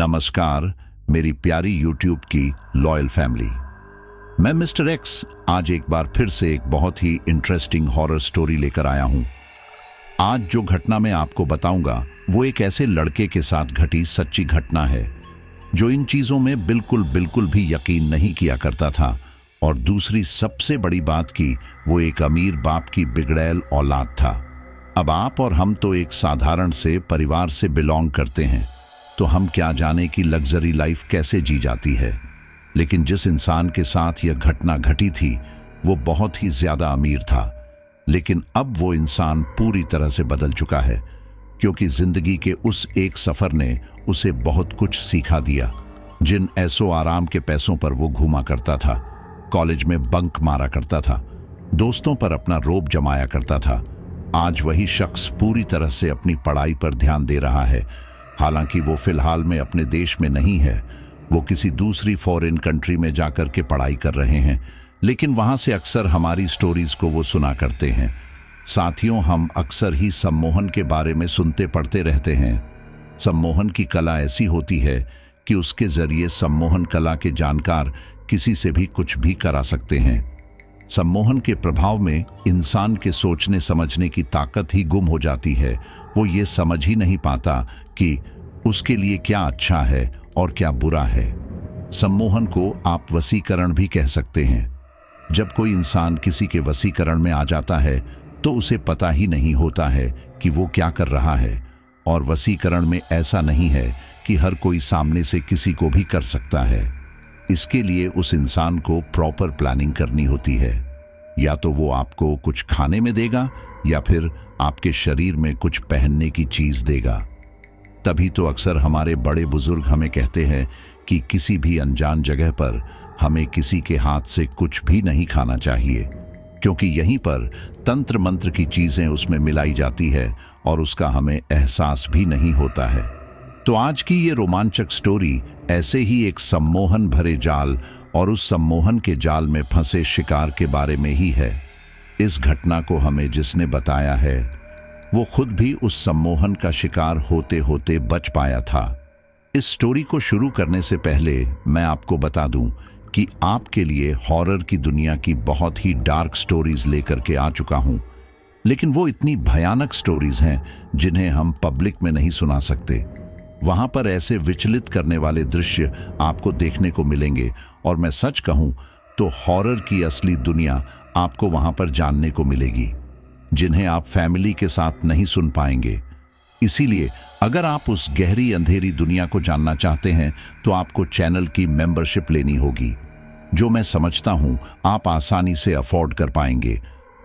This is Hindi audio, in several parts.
नमस्कार मेरी प्यारी यूट्यूब की लॉयल फैमिली। मैं मिस्टर एक्स आज एक बार फिर से एक बहुत ही इंटरेस्टिंग हॉरर स्टोरी लेकर आया हूं। आज जो घटना मैं आपको बताऊंगा वो एक ऐसे लड़के के साथ घटी सच्ची घटना है जो इन चीजों में बिल्कुल भी यकीन नहीं किया करता था। और दूसरी सबसे बड़ी बात की वो एक अमीर बाप की बिगड़ैल औलाद था। अब आप और हम तो एक साधारण से परिवार से बिलोंग करते हैं, तो हम क्या जाने कि लग्जरी लाइफ कैसे जी जाती है। लेकिन जिस इंसान के साथ यह घटना घटी थी वो बहुत ही ज्यादा अमीर था। लेकिन अब वो इंसान पूरी तरह से बदल चुका है, क्योंकि जिंदगी के उस एक सफर ने उसे बहुत कुछ सिखा दिया। जिन ऐसो आराम के पैसों पर वो घूमा करता था, कॉलेज में बंक मारा करता था, दोस्तों पर अपना रोब जमाया करता था, आज वही शख्स पूरी तरह से अपनी पढ़ाई पर ध्यान दे रहा है। हालांकि वो फिलहाल में अपने देश में नहीं है, वो किसी दूसरी फॉरेन कंट्री में जाकर के पढ़ाई कर रहे हैं। लेकिन वहां से अक्सर हमारी स्टोरीज को वो सुना करते हैं। साथियों, हम अक्सर ही सम्मोहन के बारे में सुनते पढ़ते रहते हैं। सम्मोहन की कला ऐसी होती है कि उसके जरिए सम्मोहन कला के जानकार किसी से भी कुछ भी करा सकते हैं। सम्मोहन के प्रभाव में इंसान के सोचने समझने की ताकत ही गुम हो जाती है। वो ये समझ ही नहीं पाता कि उसके लिए क्या अच्छा है और क्या बुरा है। सम्मोहन को आप वसीकरण भी कह सकते हैं। जब कोई इंसान किसी के वसीकरण में आ जाता है तो उसे पता ही नहीं होता है कि वो क्या कर रहा है। और वसीकरण में ऐसा नहीं है कि हर कोई सामने से किसी को भी कर सकता है। इसके लिए उस इंसान को प्रॉपर प्लानिंग करनी होती है। या तो वो आपको कुछ खाने में देगा या फिर आपके शरीर में कुछ पहनने की चीज देगा। तभी तो अक्सर हमारे बड़े बुजुर्ग हमें कहते हैं कि किसी भी अनजान जगह पर हमें किसी के हाथ से कुछ भी नहीं खाना चाहिए, क्योंकि यहीं पर तंत्र मंत्र की चीजें उसमें मिलाई जाती है और उसका हमें एहसास भी नहीं होता है। तो आज की ये रोमांचक स्टोरी ऐसे ही एक सम्मोहन भरे जाल और उस सम्मोहन के जाल में फंसे शिकार के बारे में ही है। इस घटना को हमें जिसने बताया है वो खुद भी उस सम्मोहन का शिकार होते होते बच पाया था। इस स्टोरी को शुरू करने से पहले मैं आपको बता दूं कि आपके लिए हॉरर की दुनिया की बहुत ही डार्क स्टोरीज लेकर के आ चुका हूं। लेकिन वो इतनी भयानक स्टोरीज हैं जिन्हें हम पब्लिक में नहीं सुना सकते। वहां पर ऐसे विचलित करने वाले दृश्य आपको देखने को मिलेंगे और मैं सच कहूं तो हॉरर की असली दुनिया आपको वहां पर जानने को मिलेगी, जिन्हें आप फैमिली के साथ नहीं सुन पाएंगे। इसीलिए अगर आप उस गहरी अंधेरी दुनिया को जानना चाहते हैं तो आपको चैनल की मेंबरशिप लेनी होगी, जो मैं समझता हूं आप आसानी से अफोर्ड कर पाएंगे।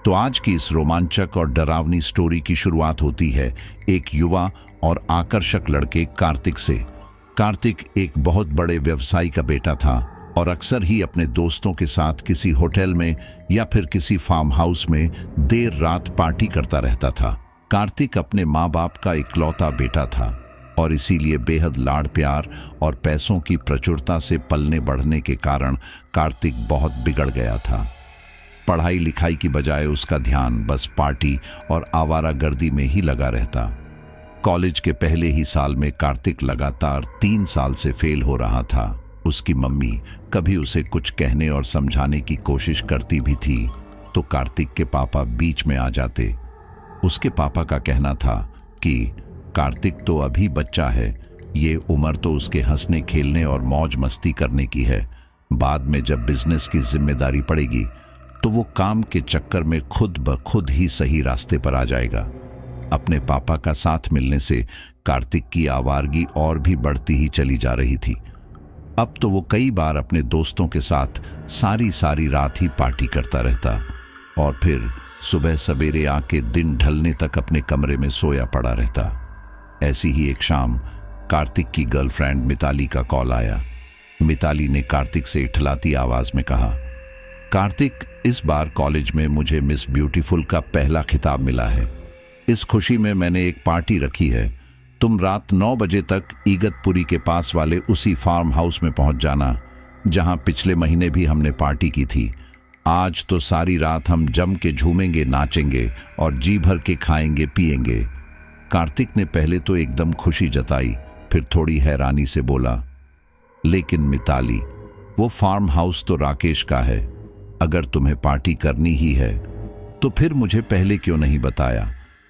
तो आज की इस रोमांचक और डरावनी स्टोरी की शुरुआत होती है एक युवा और आकर्षक लड़के कार्तिक से। कार्तिक एक बहुत बड़े व्यवसायी का बेटा था और अक्सर ही अपने दोस्तों के साथ किसी होटल में या फिर किसी फार्म हाउस में देर रात पार्टी करता रहता था। कार्तिक अपने माँ बाप का इकलौता बेटा था और इसीलिए बेहद लाड़ प्यार और पैसों की प्रचुरता से पलने बढ़ने के कारण कार्तिक बहुत बिगड़ गया था। पढ़ाई लिखाई की बजाय उसका ध्यान बस पार्टी और आवारागर्दी में ही लगा रहता। कॉलेज के पहले ही साल में कार्तिक लगातार 3 साल से फेल हो रहा था। उसकी मम्मी कभी उसे कुछ कहने और समझाने की कोशिश करती भी थी तो कार्तिक के पापा बीच में आ जाते। उसके पापा का कहना था कि कार्तिक तो अभी बच्चा है, ये उम्र तो उसके हंसने खेलने और मौज मस्ती करने की है। बाद में जब बिजनेस की जिम्मेदारी पड़ेगी तो वो काम के चक्कर में खुद ब खुद ही सही रास्ते पर आ जाएगा। अपने पापा का साथ मिलने से कार्तिक की आवारगी और भी बढ़ती ही चली जा रही थी। अब तो वो कई बार अपने दोस्तों के साथ सारी रात ही पार्टी करता रहता और फिर सुबह सवेरे आके दिन ढलने तक अपने कमरे में सोया पड़ा रहता। ऐसी ही एक शाम कार्तिक की गर्लफ्रेंड मिताली का कॉल आया। मिताली ने कार्तिक से इठलाती आवाज में कहा, कार्तिक, इस बार कॉलेज में मुझे मिस ब्यूटीफुल का पहला खिताब मिला है। इस खुशी में मैंने एक पार्टी रखी है। तुम रात 9 बजे तक इगतपुरी के पास वाले उसी फार्म हाउस में पहुंच जाना जहां पिछले महीने भी हमने पार्टी की थी। आज तो सारी रात हम जम के झूमेंगे, नाचेंगे और जी भर के खाएंगे पिएंगे। कार्तिक ने पहले तो एकदम खुशी जताई, फिर थोड़ी हैरानी से बोला, लेकिन मिताली, वो फार्म हाउस तो राकेश का है। अगर तुम्हें पार्टी करनी ही है तो फिर मुझे पहले क्यों नहीं बताया?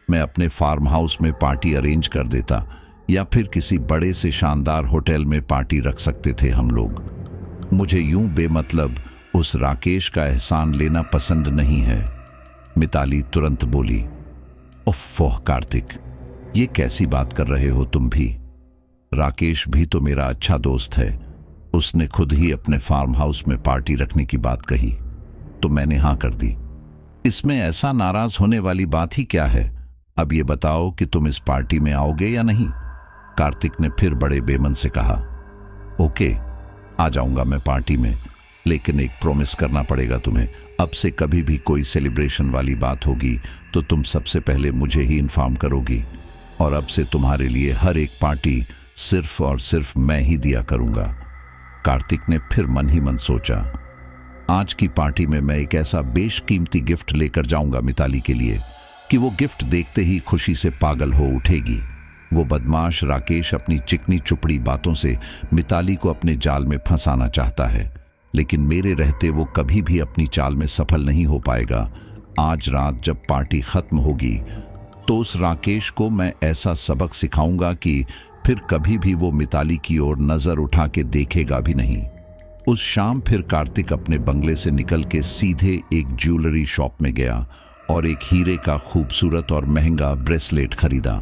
मैं अपने फार्म हाउस में पार्टी अरेंज कर देता, या फिर किसी बड़े से शानदार होटल में पार्टी रख सकते थे हम लोग। मुझे यूं बेमतलब उस राकेश का एहसान लेना पसंद नहीं है। मिताली तुरंत बोली, उफ़ कार्तिक, ये कैसी बात कर रहे हो तुम भी? राकेश भी तो मेरा अच्छा दोस्त है। उसने खुद ही अपने फार्म हाउस में पार्टी रखने की बात कही तो मैंने हाँ कर दी। इसमें ऐसा नाराज होने वाली बात ही क्या है? अब ये बताओ कि तुम इस पार्टी में आओगे या नहीं? कार्तिक ने फिर बड़े बेमन से कहा, ओके, आ जाऊंगा मैं पार्टी में, लेकिन एक प्रॉमिस करना पड़ेगा तुम्हें। अब से कभी भी कोई सेलिब्रेशन वाली बात होगी तो तुम सबसे पहले मुझे ही इन्फॉर्म करोगी, और अब से तुम्हारे लिए हर एक पार्टी सिर्फ और सिर्फ मैं ही दिया करूंगा। कार्तिक ने फिर मन ही मन सोचा, आज की पार्टी में मैं एक ऐसा बेशकीमती गिफ्ट लेकर जाऊंगा मिताली के लिए कि वो गिफ्ट देखते ही खुशी से पागल हो उठेगी। वो बदमाश राकेश अपनी चिकनी चुपड़ी बातों से मिताली को अपने जाल में फंसाना चाहता है, लेकिन मेरे रहते वो कभी भी अपनी चाल में सफल नहीं हो पाएगा। आज रात जब पार्टी खत्म होगी तो उस राकेश को मैं ऐसा सबक सिखाऊंगा कि फिर कभी भी वो मिताली की ओर नजर उठा के देखेगा भी नहीं। उस शाम फिर कार्तिक अपने बंगले से निकल के सीधे एक ज्वेलरी शॉप में गया और एक हीरे का खूबसूरत और महंगा ब्रेसलेट खरीदा।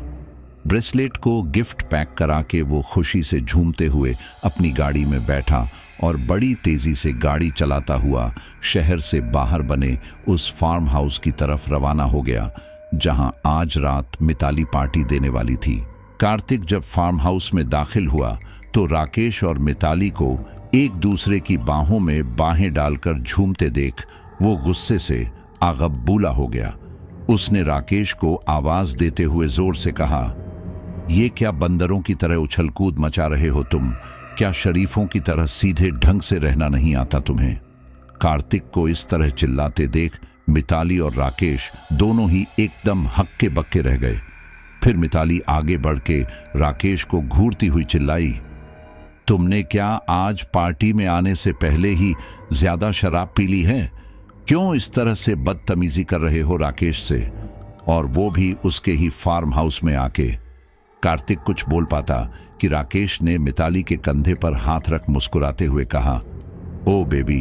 ब्रेसलेट को गिफ्ट पैक करा के वो खुशी से झूमते हुए अपनी गाड़ी में बैठा और बड़ी तेजी से गाड़ी चलाता हुआ शहर से बाहर बने उस फार्म हाउस की तरफ रवाना हो गया जहां आज रात मिताली पार्टी देने वाली थी। कार्तिक जब फार्म हाउस में दाखिल हुआ तो राकेश और मिताली को एक दूसरे की बाहों में बाहें डालकर झूमते देख वो गुस्से से आगबूला हो गया। उसने राकेश को आवाज देते हुए जोर से कहा, ये क्या बंदरों की तरह उछल कूद मचा रहे हो तुम? क्या शरीफों की तरह सीधे ढंग से रहना नहीं आता तुम्हें? कार्तिक को इस तरह चिल्लाते देख मिताली और राकेश दोनों ही एकदम हक्के बक्के रह गए। फिर मिताली आगे बढ़ के राकेश को घूरती हुई चिल्लाई, तुमने क्या आज पार्टी में आने से पहले ही ज्यादा शराब पी ली है? क्यों इस तरह से बदतमीजी कर रहे हो राकेश से, और वो भी उसके ही फार्म हाउस में आके? कार्तिक कुछ बोल पाता कि राकेश ने मिताली के कंधे पर हाथ रख मुस्कुराते हुए कहा, ओ बेबी,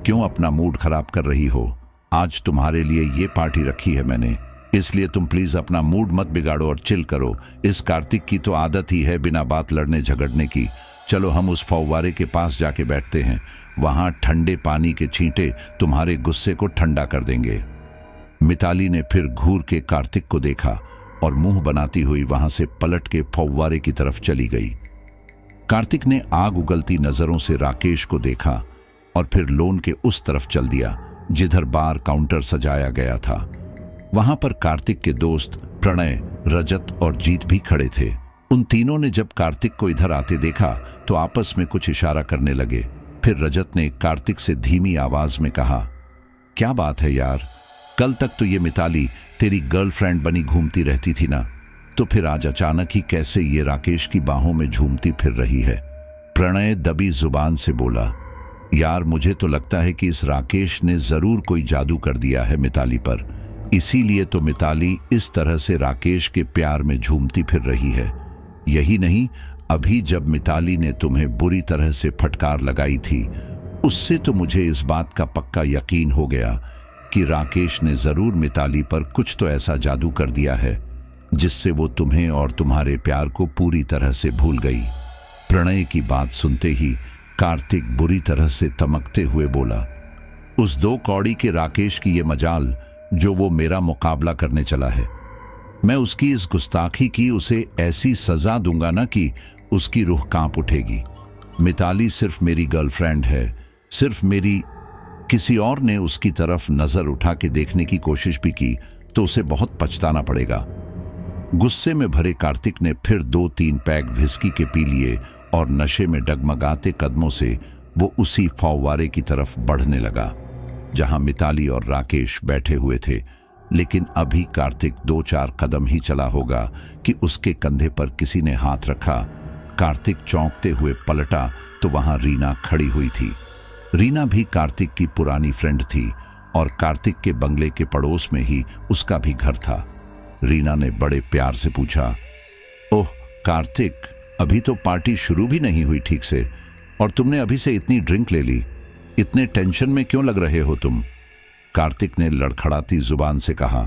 क्यों अपना मूड खराब कर रही हो? आज तुम्हारे लिए ये पार्टी रखी है मैंने, इसलिए तुम प्लीज अपना मूड मत बिगाड़ो और चिल करो। इस कार्तिक की तो आदत ही है बिना बात लड़ने झगड़ने की। चलो हम उस फव्वारे के पास जाके बैठते हैं, वहां ठंडे पानी के छींटे तुम्हारे गुस्से को ठंडा कर देंगे। मिताली ने फिर घूर के कार्तिक को देखा और मुंह बनाती हुई वहां से पलट के फव्वारे की तरफ चली गई। कार्तिक ने आग उगलती नजरों से राकेश को देखा और फिर लोन के उस तरफ चल दिया जिधर बार काउंटर सजाया गया था। वहां पर कार्तिक के दोस्त प्रणय, रजत और जीत भी खड़े थे। उन तीनों ने जब कार्तिक को इधर आते देखा तो आपस में कुछ इशारा करने लगे। फिर रजत ने कार्तिक से धीमी आवाज में कहा, क्या बात है यार, कल तक तो ये मिताली तेरी गर्लफ्रेंड बनी घूमती रहती थी ना, तो फिर आज अचानक ही कैसे ये राकेश की बाहों में झूमती फिर रही है? प्रणय दबी जुबान से बोला, यार मुझे तो लगता है कि इस राकेश ने जरूर कोई जादू कर दिया है मिताली पर, इसीलिए तो मिताली इस तरह से राकेश के प्यार में झूमती फिर रही है। यही नहीं, अभी जब मिताली ने तुम्हें बुरी तरह से फटकार लगाई थी, उससे तो मुझे इस बात का पक्का यकीन हो गया कि राकेश ने जरूर मिताली पर कुछ तो ऐसा जादू कर दिया है जिससे वो तुम्हें और तुम्हारे प्यार को पूरी तरह से भूल गई। प्रणय की बात सुनते ही कार्तिक बुरी तरह से तमकते हुए बोला, उस दो कौड़ी के राकेश की ये मजाल जो वो मेरा मुकाबला करने चला है। मैं उसकी इस गुस्ताखी की उसे ऐसी सजा दूंगा ना कि उसकी रूह कांप उठेगी। मिताली सिर्फ मेरी गर्लफ्रेंड है, सिर्फ मेरी। किसी और ने उसकी तरफ नजर उठा के देखने की कोशिश भी की तो उसे बहुत पछताना पड़ेगा। गुस्से में भरे कार्तिक ने फिर 2-3 पैग व्हिस्की के पी लिए और नशे में डगमगाते कदमों से वो उसी फव्वारे की तरफ बढ़ने लगा जहां मिताली और राकेश बैठे हुए थे। लेकिन अभी कार्तिक 2-4 कदम ही चला होगा कि उसके कंधे पर किसी ने हाथ रखा। कार्तिक चौंकते हुए पलटा तो वहां रीना खड़ी हुई थी। रीना भी कार्तिक की पुरानी फ्रेंड थी और कार्तिक के बंगले के पड़ोस में ही उसका भी घर था। रीना ने बड़े प्यार से पूछा, ओह कार्तिक, अभी तो पार्टी शुरू भी नहीं हुई ठीक से और तुमने अभी से इतनी ड्रिंक ले ली। इतने टेंशन में क्यों लग रहे हो तुम? कार्तिक ने लड़खड़ाती जुबान से कहा,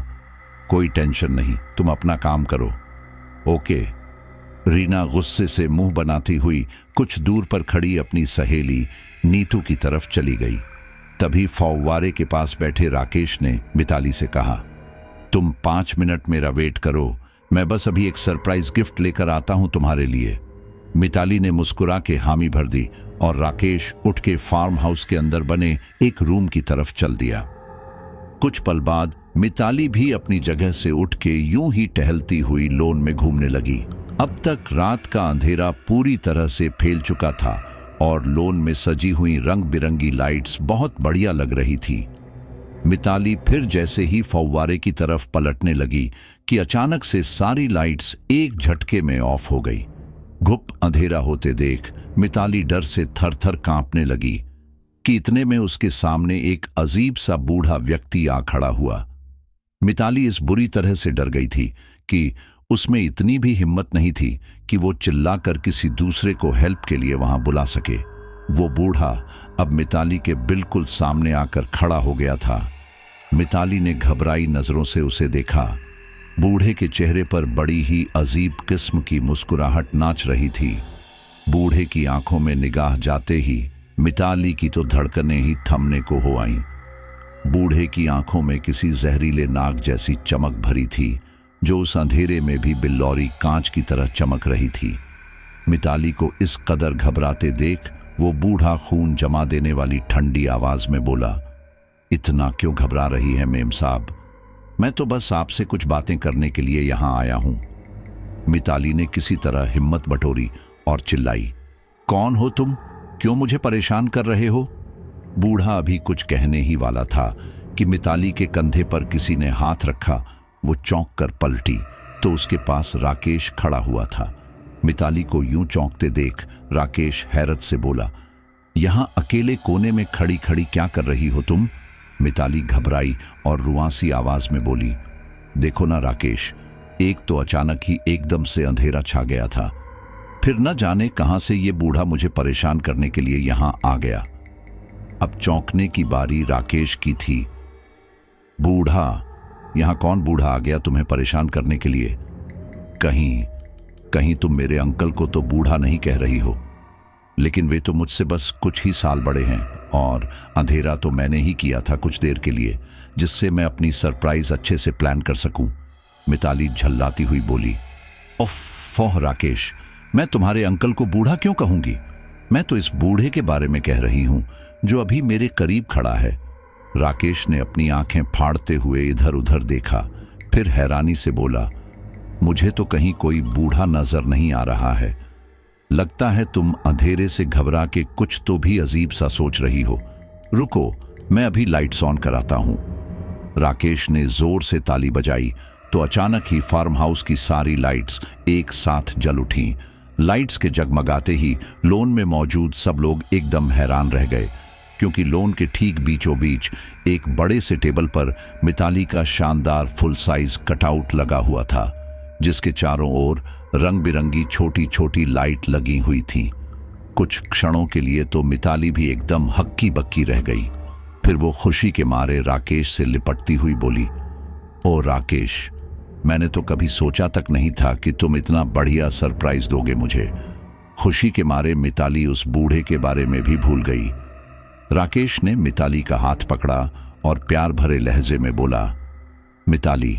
कोई टेंशन नहीं, तुम अपना काम करो। ओके। रीना गुस्से से मुंह बनाती हुई कुछ दूर पर खड़ी अपनी सहेली नीतू की तरफ चली गई। तभी फव्वारे के पास बैठे राकेश ने मिताली से कहा, तुम 5 मिनट मेरा वेट करो, मैं बस अभी एक सरप्राइज गिफ्ट लेकर आता हूं तुम्हारे लिए। मिताली ने मुस्कुरा के हामी भर दी और राकेश उठ के फार्म हाउस के अंदर बने एक रूम की तरफ चल दिया। कुछ पल बाद मिताली भी अपनी जगह से उठ के यूं ही टहलती हुई लॉन में घूमने लगी। अब तक रात का अंधेरा पूरी तरह से फैल चुका था और लॉन में सजी हुई रंग बिरंगी लाइट्स बहुत बढ़िया लग रही थी। मिताली फिर जैसे ही फव्वारे की तरफ पलटने लगी कि अचानक से सारी लाइट्स एक झटके में ऑफ हो गई। घुप अंधेरा होते देख मिताली डर से थर-थर कांपने लगी कि इतने में उसके सामने एक अजीब सा बूढ़ा व्यक्ति आ खड़ा हुआ। मिताली इस बुरी तरह से डर गई थी कि उसमें इतनी भी हिम्मत नहीं थी कि वो चिल्लाकर किसी दूसरे को हेल्प के लिए वहां बुला सके। वो बूढ़ा अब मिताली के बिल्कुल सामने आकर खड़ा हो गया था। मिताली ने घबराई नजरों से उसे देखा। बूढ़े के चेहरे पर बड़ी ही अजीब किस्म की मुस्कुराहट नाच रही थी। बूढ़े की आंखों में निगाह जाते ही मिताली की तो धड़कनें ही थमने को हो आईं। बूढ़े की आंखों में किसी जहरीले नाग जैसी चमक भरी थी जो उस अंधेरे में भी बिल्लौरी कांच की तरह चमक रही थी। मिताली को इस कदर घबराते देख वो बूढ़ा खून जमा देने वाली ठंडी आवाज में बोला, इतना क्यों घबरा रही है मेम साहब? मैं तो बस आपसे कुछ बातें करने के लिए यहां आया हूं। मिताली ने किसी तरह हिम्मत बटोरी और चिल्लाई, कौन हो तुम? क्यों मुझे परेशान कर रहे हो? बूढ़ा अभी कुछ कहने ही वाला था कि मिताली के कंधे पर किसी ने हाथ रखा। वो चौंक कर पलटी तो उसके पास राकेश खड़ा हुआ था। मिताली को यूं चौंकते देख राकेश हैरत से बोला, यहां अकेले कोने में खड़ी खड़ी क्या कर रही हो तुम? मिताली घबराई और रुआंसी आवाज में बोली, देखो ना राकेश, एक तो अचानक ही एकदम से अंधेरा छा गया था, फिर न जाने कहां से ये बूढ़ा मुझे परेशान करने के लिए यहां आ गया। अब चौंकने की बारी राकेश की थी। बूढ़ा? यहां कौन बूढ़ा आ गया तुम्हें परेशान करने के लिए? कहीं तुम मेरे अंकल को तो बूढ़ा नहीं कह रही हो? लेकिन वे तो मुझसे बस कुछ ही साल बड़े हैं और अंधेरा तो मैंने ही किया था कुछ देर के लिए, जिससे मैं अपनी सरप्राइज अच्छे से प्लान कर सकूं। मिताली झल्लाती हुई बोली, ओफ राकेश, मैं तुम्हारे अंकल को बूढ़ा क्यों कहूंगी? मैं तो इस बूढ़े के बारे में कह रही हूं जो अभी मेरे करीब खड़ा है। राकेश ने अपनी आंखें फाड़ते हुए इधर उधर देखा, फिर हैरानी से बोला, मुझे तो कहीं कोई बूढ़ा नजर नहीं आ रहा है। लगता है तुम अंधेरे से घबरा के कुछ तो भी अजीब सा सोच रही हो। रुको, मैं अभी लाइट्स ऑन कराता हूं। राकेश ने जोर से ताली बजाई तो अचानक ही फार्म हाउस की सारी लाइट्स एक साथ जल उठी। लाइट्स के जगमगाते ही लॉन में मौजूद सब लोग एकदम हैरान रह गए, क्योंकि लॉन के ठीक बीचों बीच एक बड़े से टेबल पर मिताली का शानदार फुल साइज कटआउट लगा हुआ था, जिसके चारों ओर रंग बिरंगी छोटी छोटी लाइट लगी हुई थी। कुछ क्षणों के लिए तो मिताली भी एकदम हक्की बक्की रह गई। फिर वो खुशी के मारे राकेश से लिपटती हुई बोली, ओ राकेश, मैंने तो कभी सोचा तक नहीं था कि तुम इतना बढ़िया सरप्राइज दोगे मुझे। खुशी के मारे मिताली उस बूढ़े के बारे में भी भूल गई। राकेश ने मिताली का हाथ पकड़ा और प्यार भरे लहजे में बोला, मिताली,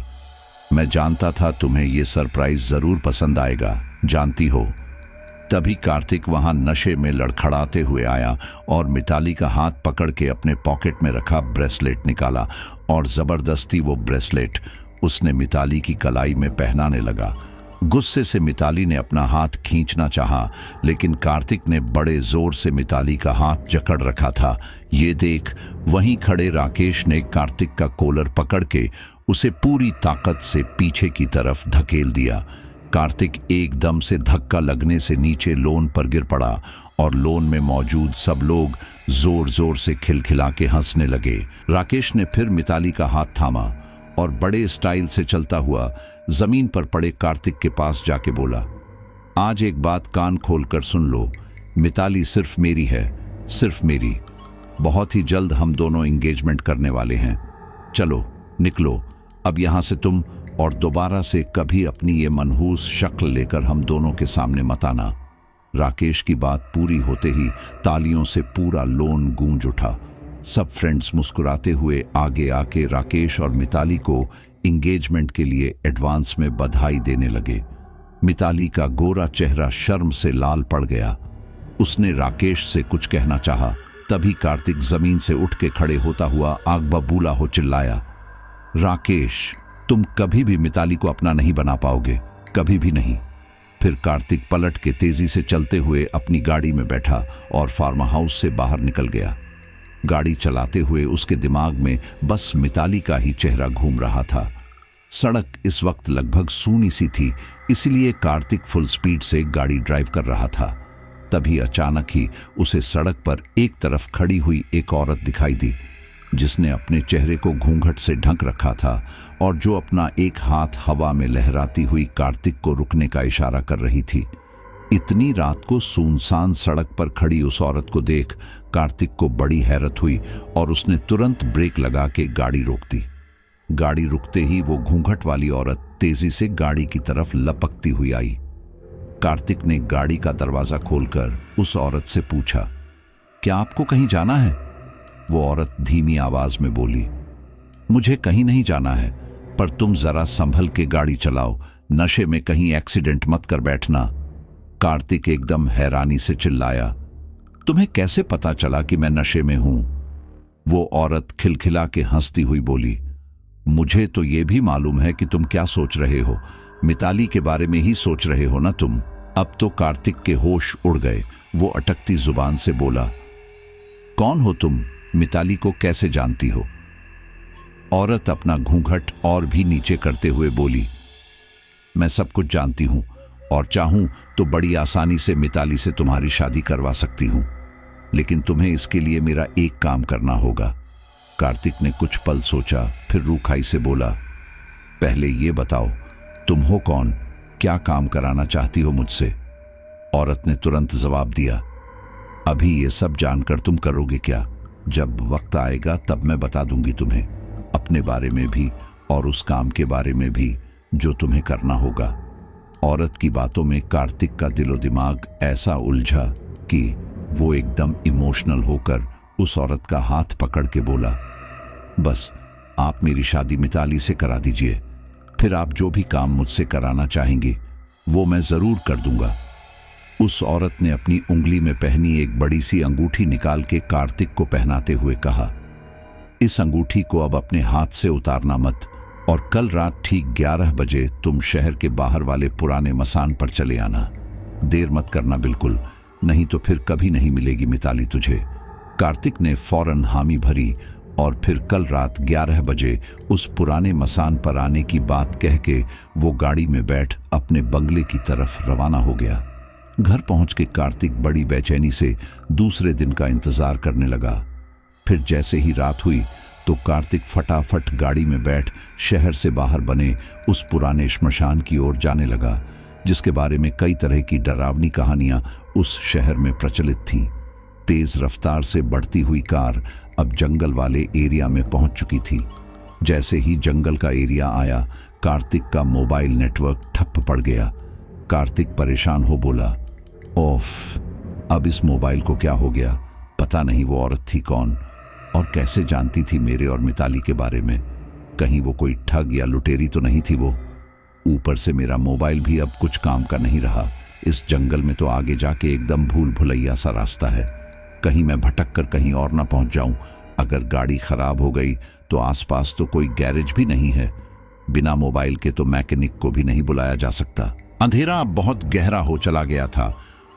मैं जानता था तुम्हें यह सरप्राइज जरूर पसंद आएगा, जानती हो। तभी कार्तिक वहां नशे में लड़खड़ाते हुए आया और मिताली का हाथ पकड़ के अपने पॉकेट में रखा ब्रेसलेट निकाला और जबरदस्ती वो ब्रेसलेट उसने मिताली की कलाई में पहनाने लगा। गुस्से से मिताली ने अपना हाथ खींचना चाहा, लेकिन कार्तिक ने बड़े जोर से मिताली का हाथ जकड़ रखा था। ये देख वहीं खड़े राकेश ने कार्तिक का कॉलर पकड़ के उसे पूरी ताकत से पीछे की तरफ धकेल दिया। कार्तिक एकदम से धक्का लगने से नीचे लॉन पर गिर पड़ा और लॉन में मौजूद सब लोग जोर जोर से खिलखिला के हंसने लगे। राकेश ने फिर मिताली का हाथ थामा और बड़े स्टाइल से चलता हुआ जमीन पर पड़े कार्तिक के पास जाके बोला, आज एक बात कान खोलकर सुन लो, मिताली सिर्फ मेरी है, सिर्फ मेरी। बहुत ही जल्द हम दोनों एंगेजमेंट करने वाले हैं। चलो निकलो अब यहां से तुम, और दोबारा से कभी अपनी ये मनहूस शक्ल लेकर हम दोनों के सामने मत आना। राकेश की बात पूरी होते ही तालियों से पूरा लॉन गूंज उठा। सब फ्रेंड्स मुस्कुराते हुए आगे आके राकेश और मिताली को एंगेजमेंट के लिए एडवांस में बधाई देने लगे। मिताली का गोरा चेहरा शर्म से लाल पड़ गया। उसने राकेश से कुछ कहना चाहा, तभी कार्तिक जमीन से उठ के खड़े होता हुआ आग बबूला हो चिल्लाया, राकेश तुम कभी भी मिताली को अपना नहीं बना पाओगे, कभी भी नहीं। फिर कार्तिक पलट के तेजी से चलते हुए अपनी गाड़ी में बैठा और फार्म हाउस से बाहर निकल गया। गाड़ी चलाते हुए उसके दिमाग में बस मिताली का ही चेहरा घूम रहा था। सड़क इस वक्त लगभग सूनी सी थी, इसलिए कार्तिक फुल स्पीड से गाड़ी ड्राइव कर रहा था। तभी अचानक ही उसे सड़क पर एक तरफ खड़ी हुई एक औरत दिखाई दी, जिसने अपने चेहरे को घूंघट से ढक रखा था और जो अपना एक हाथ हवा में लहराती हुई कार्तिक को रुकने का इशारा कर रही थी। इतनी रात को सुनसान सड़क पर खड़ी उस औरत को देख कार्तिक को बड़ी हैरत हुई और उसने तुरंत ब्रेक लगा के गाड़ी रोक दी। गाड़ी रुकते ही वो घूंघट वाली औरत तेजी से गाड़ी की तरफ लपकती हुई आई। कार्तिक ने गाड़ी का दरवाजा खोलकर उस औरत से पूछा, क्या आपको कहीं जाना है? वो औरत धीमी आवाज में बोली, मुझे कहीं नहीं जाना है, पर तुम जरा संभल के गाड़ी चलाओ, नशे में कहीं एक्सीडेंट मत कर बैठना। कार्तिक एकदम हैरानी से चिल्लाया, तुम्हें कैसे पता चला कि मैं नशे में हूं? वो औरत खिलखिला के हंसती हुई बोली, मुझे तो ये भी मालूम है कि तुम क्या सोच रहे हो, मिताली के बारे में ही सोच रहे हो ना तुम। अब तो कार्तिक के होश उड़ गए। वो अटकती जुबान से बोला, कौन हो तुम? मिताली को कैसे जानती हो? औरत अपना घूंघट और भी नीचे करते हुए बोली, मैं सब कुछ जानती हूं और चाहूं तो बड़ी आसानी से मिताली से तुम्हारी शादी करवा सकती हूं, लेकिन तुम्हें इसके लिए मेरा एक काम करना होगा। कार्तिक ने कुछ पल सोचा, फिर रूखाई से बोला, पहले ये बताओ तुम हो कौन, क्या काम कराना चाहती हो मुझसे? औरत ने तुरंत जवाब दिया, अभी ये सब जानकर तुम करोगे क्या? जब वक्त आएगा तब मैं बता दूंगी तुम्हें, अपने बारे में भी और उस काम के बारे में भी जो तुम्हें करना होगा। औरत की बातों में कार्तिक का दिलो दिमाग ऐसा उलझा कि वो एकदम इमोशनल होकर उस औरत का हाथ पकड़ के बोला, बस आप मेरी शादी मिताली से करा दीजिए, फिर आप जो भी काम मुझसे कराना चाहेंगी वो मैं जरूर कर दूंगा। उस औरत ने अपनी उंगली में पहनी एक बड़ी सी अंगूठी निकाल के कार्तिक को पहनाते हुए कहा, इस अंगूठी को अब अपने हाथ से उतारना मत और कल रात ठीक 11 बजे तुम शहर के बाहर वाले पुराने मसान पर चले आना। देर मत करना बिल्कुल, नहीं तो फिर कभी नहीं मिलेगी मिताली तुझे। कार्तिक ने फौरन हामी भरी और फिर कल रात 11 बजे उस पुराने मसान पर आने की बात कह के वो गाड़ी में बैठ अपने बंगले की तरफ रवाना हो गया। घर पहुंच के कार्तिक बड़ी बेचैनी से दूसरे दिन का इंतजार करने लगा। फिर जैसे ही रात हुई तो कार्तिक फटाफट गाड़ी में बैठ शहर से बाहर बने उस पुराने श्मशान की ओर जाने लगा, जिसके बारे में कई तरह की डरावनी कहानियां उस शहर में प्रचलित थीं। तेज रफ्तार से बढ़ती हुई कार अब जंगल वाले एरिया में पहुंच चुकी थी। जैसे ही जंगल का एरिया आया, कार्तिक का मोबाइल नेटवर्क ठप पड़ गया। कार्तिक परेशान हो बोला, ओफ, अब इस मोबाइल को क्या हो गया? पता नहीं वो औरत थी कौन और कैसे जानती थी मेरे और मिताली के बारे में? कहीं वो कोई ठग या लुटेरी तो नहीं थी वो? ऊपर से मेरा मोबाइल भी अब कुछ काम का नहीं रहा। इस जंगल में तो आगे जाके एकदम भूल भुलैया सा रास्ता है, कहीं मैं भटक कर कहीं और ना पहुंच जाऊं। अगर गाड़ी खराब हो गई तो आसपास तो कोई गैरेज भी नहीं है, बिना मोबाइल के तो मैकेनिक को भी नहीं बुलाया जा सकता। अंधेरा बहुत गहरा हो चला गया था।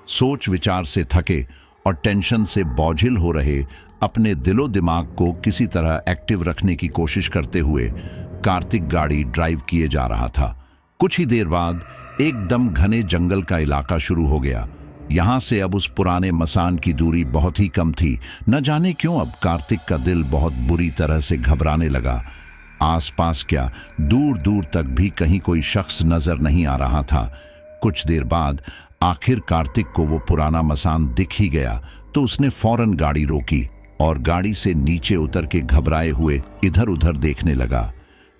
सोच विचार से थके और टेंशन से बोझिल हो रहे अपने दिलो दिमाग को किसी तरह एक्टिव रखने की कोशिश करते हुए कार्तिक गाड़ी ड्राइव किए जा रहा था। कुछ ही देर बाद एकदम घने जंगल का इलाका शुरू हो गया। यहां से अब उस पुराने मसान की दूरी बहुत ही कम थी। न जाने क्यों अब कार्तिक का दिल बहुत बुरी तरह से घबराने लगा। आसपास क्या, दूर दूर तक भी कहीं कोई शख्स नजर नहीं आ रहा था। कुछ देर बाद आखिर कार्तिक को वो पुराना मसान दिख ही गया, तो उसने फौरन गाड़ी रोकी और गाड़ी से नीचे उतर के घबराए हुए इधर उधर देखने लगा।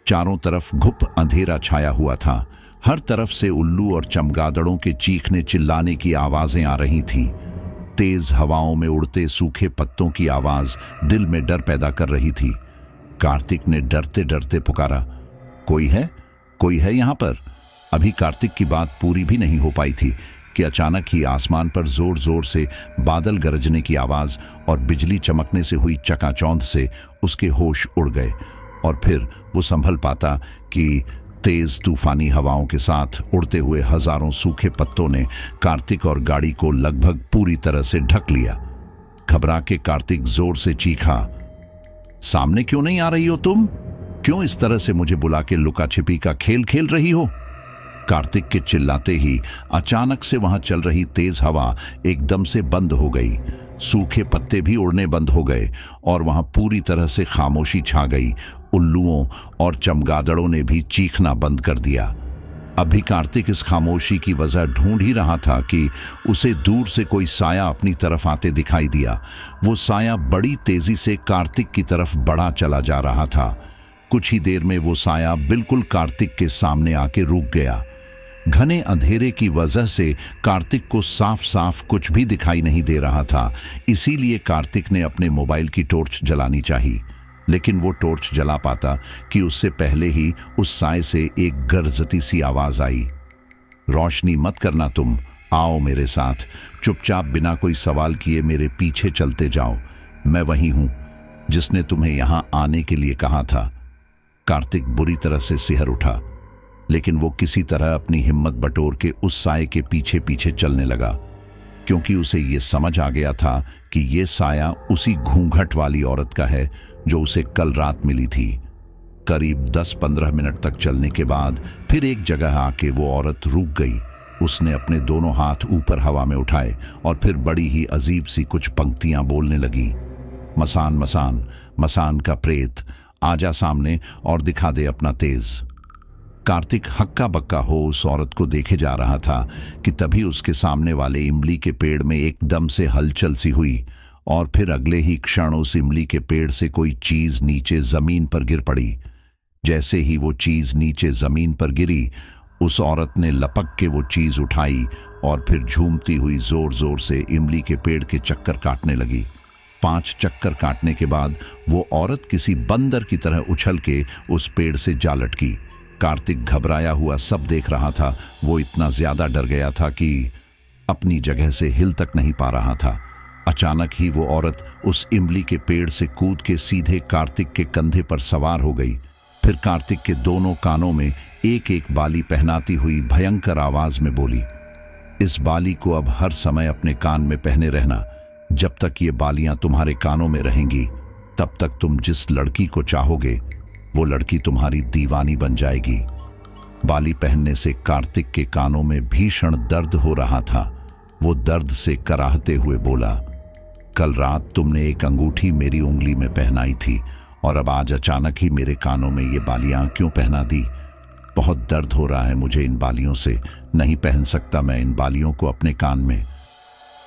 चारों तरफ घुप अंधेरा छाया हुआ था। हर तरफ से उल्लू और चमगादड़ों के चीखने चिल्लाने की आवाजें आ रही थीं। तेज हवाओं में उड़ते सूखे पत्तों की आवाज दिल में डर पैदा कर रही थी। कार्तिक ने डरते डरते पुकारा, कोई है? कोई है यहां पर? अभी कार्तिक की बात पूरी भी नहीं हो पाई थी कि अचानक ही आसमान पर जोर जोर से बादल गरजने की आवाज और बिजली चमकने से हुई चकाचौंध से उसके होश उड़ गए। और फिर वो संभल पाता कि तेज तूफानी हवाओं के साथ उड़ते हुए हजारों सूखे पत्तों ने कार्तिक और गाड़ी को लगभग पूरी तरह से ढक लिया। घबरा के कार्तिक जोर से चीखा, सामने क्यों नहीं आ रही हो तुम? क्यों इस तरह से मुझे बुला के लुका छिपी का खेल खेल रही हो? कार्तिक के चिल्लाते ही अचानक से वहां चल रही तेज हवा एकदम से बंद हो गई। सूखे पत्ते भी उड़ने बंद हो गए और वहां पूरी तरह से खामोशी छा गई। उल्लुओं और चमगादड़ों ने भी चीखना बंद कर दिया। अभी कार्तिक इस खामोशी की वजह ढूंढ ही रहा था कि उसे दूर से कोई साया अपनी तरफ आते दिखाई दिया। वो साया बड़ी तेजी से कार्तिक की तरफ बढ़ा चला जा रहा था। कुछ ही देर में वो साया बिल्कुल कार्तिक के सामने आके रुक गया। घने अंधेरे की वजह से कार्तिक को साफ साफ कुछ भी दिखाई नहीं दे रहा था। इसीलिए कार्तिक ने अपने मोबाइल की टॉर्च जलानी चाहिए, लेकिन वो टॉर्च जला पाता कि उससे पहले ही उस साए से एक गरजती सी आवाज आई, रोशनी मत करना तुम, आओ मेरे साथ, चुपचाप बिना कोई सवाल किए मेरे पीछे चलते जाओ। मैं वही हूं जिसने तुम्हें यहां आने के लिए कहा था। कार्तिक बुरी तरह से सिहर उठा, लेकिन वो किसी तरह अपनी हिम्मत बटोर के उस साए के पीछे पीछे चलने लगा, क्योंकि उसे ये समझ आ गया था कि ये साया उसी घूंघट वाली औरत का है जो उसे कल रात मिली थी। करीब 10-15 मिनट तक चलने के बाद फिर एक जगह आके वो औरत रुक गई। उसने अपने दोनों हाथ ऊपर हवा में उठाए और फिर बड़ी ही अजीब सी कुछ पंक्तियां बोलने लगी। मसान मसान, मसान का प्रेत, आजा सामने और दिखा दे अपना तेज। कार्तिक हक्का बक्का हो उस औरत को देखे जा रहा था कि तभी उसके सामने वाले इमली के पेड़ में एकदम से हलचल सी हुई और फिर अगले ही क्षण उस इमली के पेड़ से कोई चीज नीचे जमीन पर गिर पड़ी। जैसे ही वो चीज नीचे जमीन पर गिरी, उस औरत ने लपक के वो चीज उठाई और फिर झूमती हुई जोर जोर से इमली के पेड़ के चक्कर काटने लगी। 5 चक्कर काटने के बाद वो औरत किसी बंदर की तरह उछल के उस पेड़ से जा लटकी। कार्तिक घबराया हुआ सब देख रहा था। वो इतना ज्यादा डर गया था कि अपनी जगह से हिल तक नहीं पा रहा था। अचानक ही वो औरत उस इमली के पेड़ से कूद के सीधे कार्तिक के कंधे पर सवार हो गई। फिर कार्तिक के दोनों कानों में एक एक बाली पहनाती हुई भयंकर आवाज में बोली, इस बाली को अब हर समय अपने कान में पहने रहना। जब तक ये बालियां तुम्हारे कानों में रहेंगी, तब तक तुम जिस लड़की को चाहोगे वो लड़की तुम्हारी दीवानी बन जाएगी। बाली पहनने से कार्तिक के कानों में भीषण दर्द हो रहा था। वो दर्द से कराहते हुए बोला, कल रात तुमने एक अंगूठी मेरी उंगली में पहनाई थी और अब आज अचानक ही मेरे कानों में ये बालियां क्यों पहना दी? बहुत दर्द हो रहा है मुझे इन बालियों से, नहीं पहन सकता मैं इन बालियों को अपने कान में।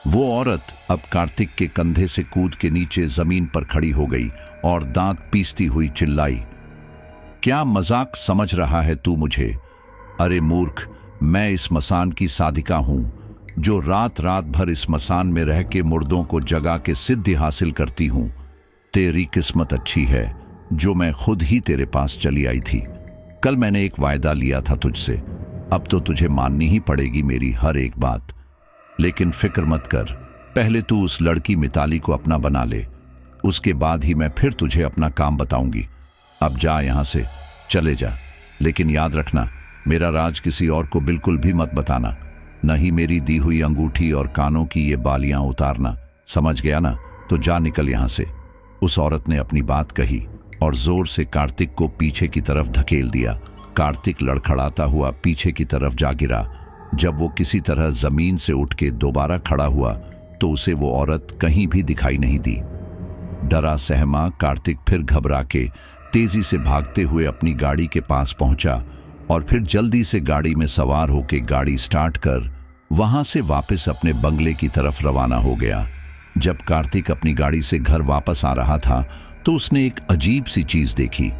वो औरत अब कार्तिक के कंधे से कूद के नीचे जमीन पर खड़ी हो गई और दांत पीसती हुई चिल्लाई, क्या मजाक समझ रहा है तू मुझे? अरे मूर्ख, मैं इस मसान की साधिका हूं जो रात रात भर इस मसान में रह के मुर्दों को जगा के सिद्धि हासिल करती हूं। तेरी किस्मत अच्छी है जो मैं खुद ही तेरे पास चली आई थी। कल मैंने एक वायदा लिया था तुझसे, अब तो तुझे माननी ही पड़ेगी मेरी हर एक बात। लेकिन फिक्र मत कर, पहले तू उस लड़की मिताली को अपना बना ले, उसके बाद ही मैं फिर तुझे अपना काम बताऊंगी। अब जा यहां से, चले जा, लेकिन याद रखना मेरा राज किसी और को बिल्कुल भी मत बताना, न ही मेरी दी हुई अंगूठी और कानों की ये बालियां उतारना, समझ गया ना? तो जा निकल यहां से। उस औरत ने अपनी बात कही और जोर से कार्तिक को पीछे की तरफ धकेल दिया। कार्तिक लड़खड़ाता हुआ पीछे की तरफ जा गिरा जब वो किसी तरह जमीन से उठ के दोबारा खड़ा हुआ तो उसे वो औरत कहीं भी दिखाई नहीं दी। डरा सहमा कार्तिक फिर घबरा के तेजी से भागते हुए अपनी गाड़ी के पास पहुंचा और फिर जल्दी से गाड़ी में सवार होकर गाड़ी स्टार्ट कर वहां से वापस अपने बंगले की तरफ रवाना हो गया। जब कार्तिक अपनी गाड़ी से घर वापस आ रहा था तो उसने एक अजीब सी चीज देखी।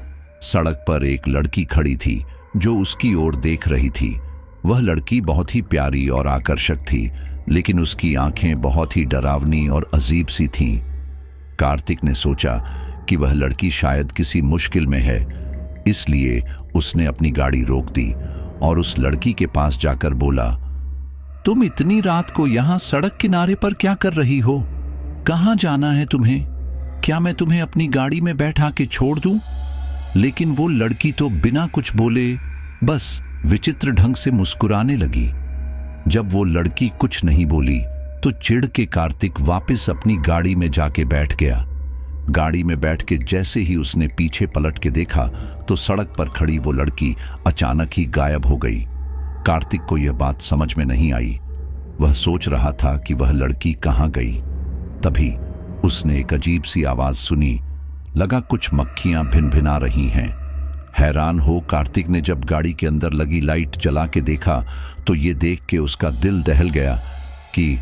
सड़क पर एक लड़की खड़ी थी जो उसकी ओर देख रही थी। वह लड़की बहुत ही प्यारी और आकर्षक थी, लेकिन उसकी आंखें बहुत ही डरावनी और अजीब सी थीं। कार्तिक ने सोचा कि वह लड़की शायद किसी मुश्किल में है, इसलिए उसने अपनी गाड़ी रोक दी और उस लड़की के पास जाकर बोला, तुम इतनी रात को यहां सड़क किनारे पर क्या कर रही हो? कहां जाना है तुम्हें? क्या मैं तुम्हें अपनी गाड़ी में बैठा के छोड़ दूं? लेकिन वो लड़की तो बिना कुछ बोले बस विचित्र ढंग से मुस्कुराने लगी। जब वो लड़की कुछ नहीं बोली तो चिढ़ के कार्तिक वापस अपनी गाड़ी में जाके बैठ गया। गाड़ी में बैठ के जैसे ही उसने पीछे पलट के देखा तो सड़क पर खड़ी वो लड़की अचानक ही गायब हो गई। कार्तिक को यह बात समझ में नहीं आई। वह सोच रहा था कि वह लड़की कहां गई। तभी उसने एक अजीब सी आवाज सुनी। लगा कुछ मक्खियां भिनभिना रही हैं। हैरान हो कार्तिक ने जब गाड़ी के अंदर लगी लाइट जला के देखा तो ये देख के उसका दिल दहल गया कि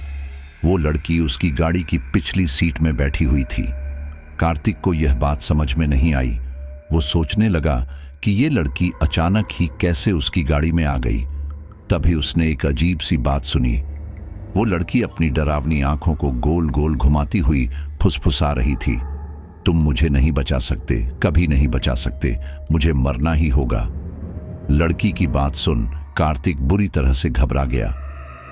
वो लड़की उसकी गाड़ी की पिछली सीट में बैठी हुई थी। कार्तिक को यह बात समझ में नहीं आई। वो सोचने लगा कि ये लड़की अचानक ही कैसे उसकी गाड़ी में आ गई। तभी उसने एक अजीब सी बात सुनी। वो लड़की अपनी डरावनी आंखों को गोल गोल घुमाती हुई फुसफुसा रही थी, तुम मुझे नहीं बचा सकते, कभी नहीं बचा सकते, मुझे मरना ही होगा। लड़की की बात सुन कार्तिक बुरी तरह से घबरा गया।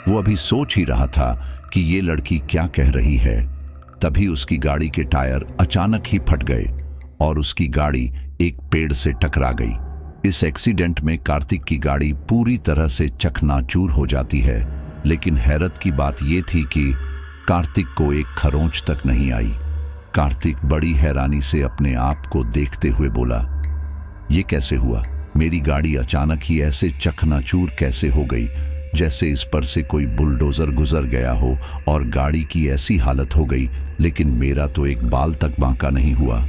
वो अभी सोच ही रहा था कि ये लड़की क्या कह रही है। तभी उसकी गाड़ी के टायर अचानक ही फट गए और उसकी गाड़ी एक पेड़ से टकरा गई। इस एक्सीडेंट में कार्तिक की गाड़ी पूरी तरह से चकनाचूर हो जाती है, लेकिन हैरत की बात यह थी कि कार्तिक को एक खरोंच तक नहीं आई। कार्तिक बड़ी हैरानी से अपने आप को देखते हुए बोला, ये कैसे हुआ? मेरी गाड़ी अचानक ही ऐसे चकनाचूर कैसे हो गई, जैसे इस पर से कोई बुलडोजर गुजर गया हो और गाड़ी की ऐसी हालत हो गई, लेकिन मेरा तो एक बाल तक बांका नहीं हुआ।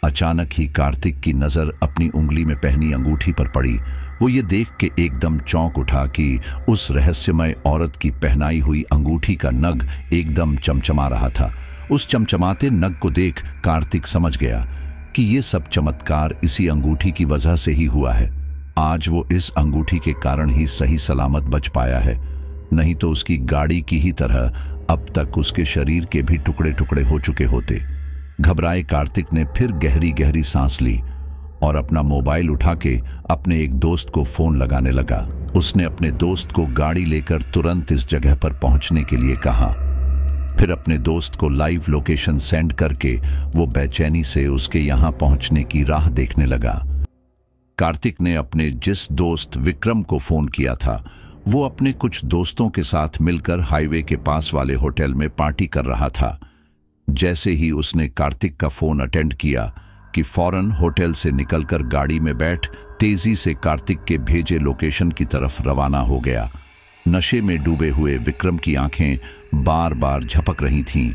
अचानक ही कार्तिक की नजर अपनी उंगली में पहनी अंगूठी पर पड़ी। वो ये देख के एकदम चौंक उठा कि उस रहस्यमय औरत की पहनाई हुई अंगूठी का नग एकदम चमचमा रहा था। उस चमचमाते नग को देख कार्तिक समझ गया कि ये सब चमत्कार इसी अंगूठी की वजह से ही हुआ है। आज वो इस अंगूठी के कारण ही सही सलामत बच पाया है, नहीं तो उसकी गाड़ी की ही तरह अब तक उसके शरीर के भी टुकड़े टुकड़े हो चुके होते। घबराए कार्तिक ने फिर गहरी गहरी सांस ली और अपना मोबाइल उठा के अपने एक दोस्त को फोन लगाने लगा। उसने अपने दोस्त को गाड़ी लेकर तुरंत इस जगह पर पहुंचने के लिए कहा। फिर अपने दोस्त को लाइव लोकेशन सेंड करके वो बेचैनी से उसके यहां पहुंचने की राह देखने लगा। कार्तिक ने अपने जिस दोस्त विक्रम को फोन किया था, वो अपने कुछ दोस्तों के साथ मिलकर हाईवे के पास वाले होटल में पार्टी कर रहा था। जैसे ही उसने कार्तिक का फोन अटेंड किया कि फौरन होटल से निकलकर गाड़ी में बैठ तेजी से कार्तिक के भेजे लोकेशन की तरफ रवाना हो गया। नशे में डूबे हुए विक्रम की आंखें बार बार झपक रही थीं।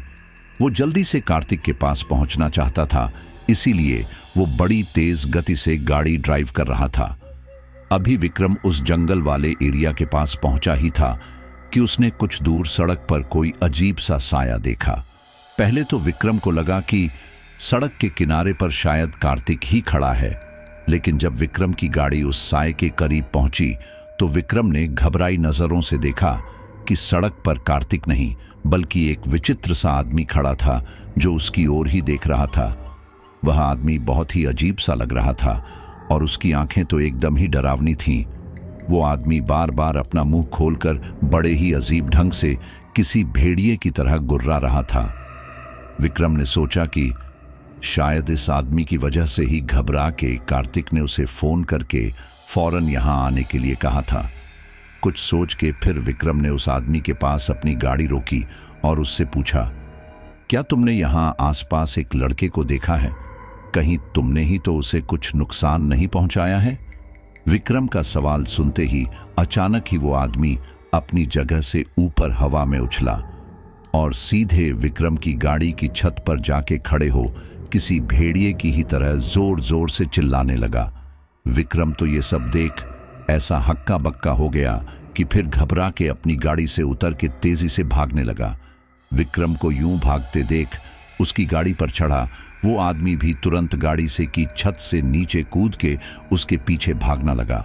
वो जल्दी से कार्तिक के पास पहुंचना चाहता था, इसीलिए वो बड़ी तेज गति से गाड़ी ड्राइव कर रहा था। अभी विक्रम उस जंगल वाले एरिया के पास पहुंचा ही था कि उसने कुछ दूर सड़क पर कोई अजीब सा साया देखा। पहले तो विक्रम को लगा कि सड़क के किनारे पर शायद कार्तिक ही खड़ा है, लेकिन जब विक्रम की गाड़ी उस साए के करीब पहुंची तो विक्रम ने घबराई नजरों से देखा कि सड़क पर कार्तिक नहीं बल्कि एक विचित्र सा आदमी खड़ा था जो उसकी ओर ही देख रहा था। वह आदमी बहुत ही अजीब सा लग रहा था और उसकी आंखें तो एकदम ही डरावनी थीं। वो आदमी बार बार अपना मुंह खोलकर बड़े ही अजीब ढंग से किसी भेड़िए की तरह गुर्रा रहा था। विक्रम ने सोचा कि शायद इस आदमी की वजह से ही घबरा के कार्तिक ने उसे फोन करके फौरन यहां आने के लिए कहा था। कुछ सोच के फिर विक्रम ने उस आदमी के पास अपनी गाड़ी रोकी और उससे पूछा, क्या तुमने यहां आसपास एक लड़के को देखा है? कहीं तुमने ही तो उसे कुछ नुकसान नहीं पहुंचाया है? विक्रम का सवाल सुनते ही अचानक ही वो आदमी अपनी जगह से ऊपर हवा में उछला और सीधे विक्रम की गाड़ी की छत पर जाके खड़े हो किसी भेड़िए की ही तरह जोर जोर से चिल्लाने लगा। विक्रम तो ये सब देख ऐसा हक्का बक्का हो गया कि फिर घबरा के अपनी गाड़ी से उतर के तेजी से भागने लगा। विक्रम को यूं भागते देख उसकी गाड़ी पर चढ़ा वो आदमी भी तुरंत गाड़ी से की छत से नीचे कूद के उसके पीछे भागना लगा।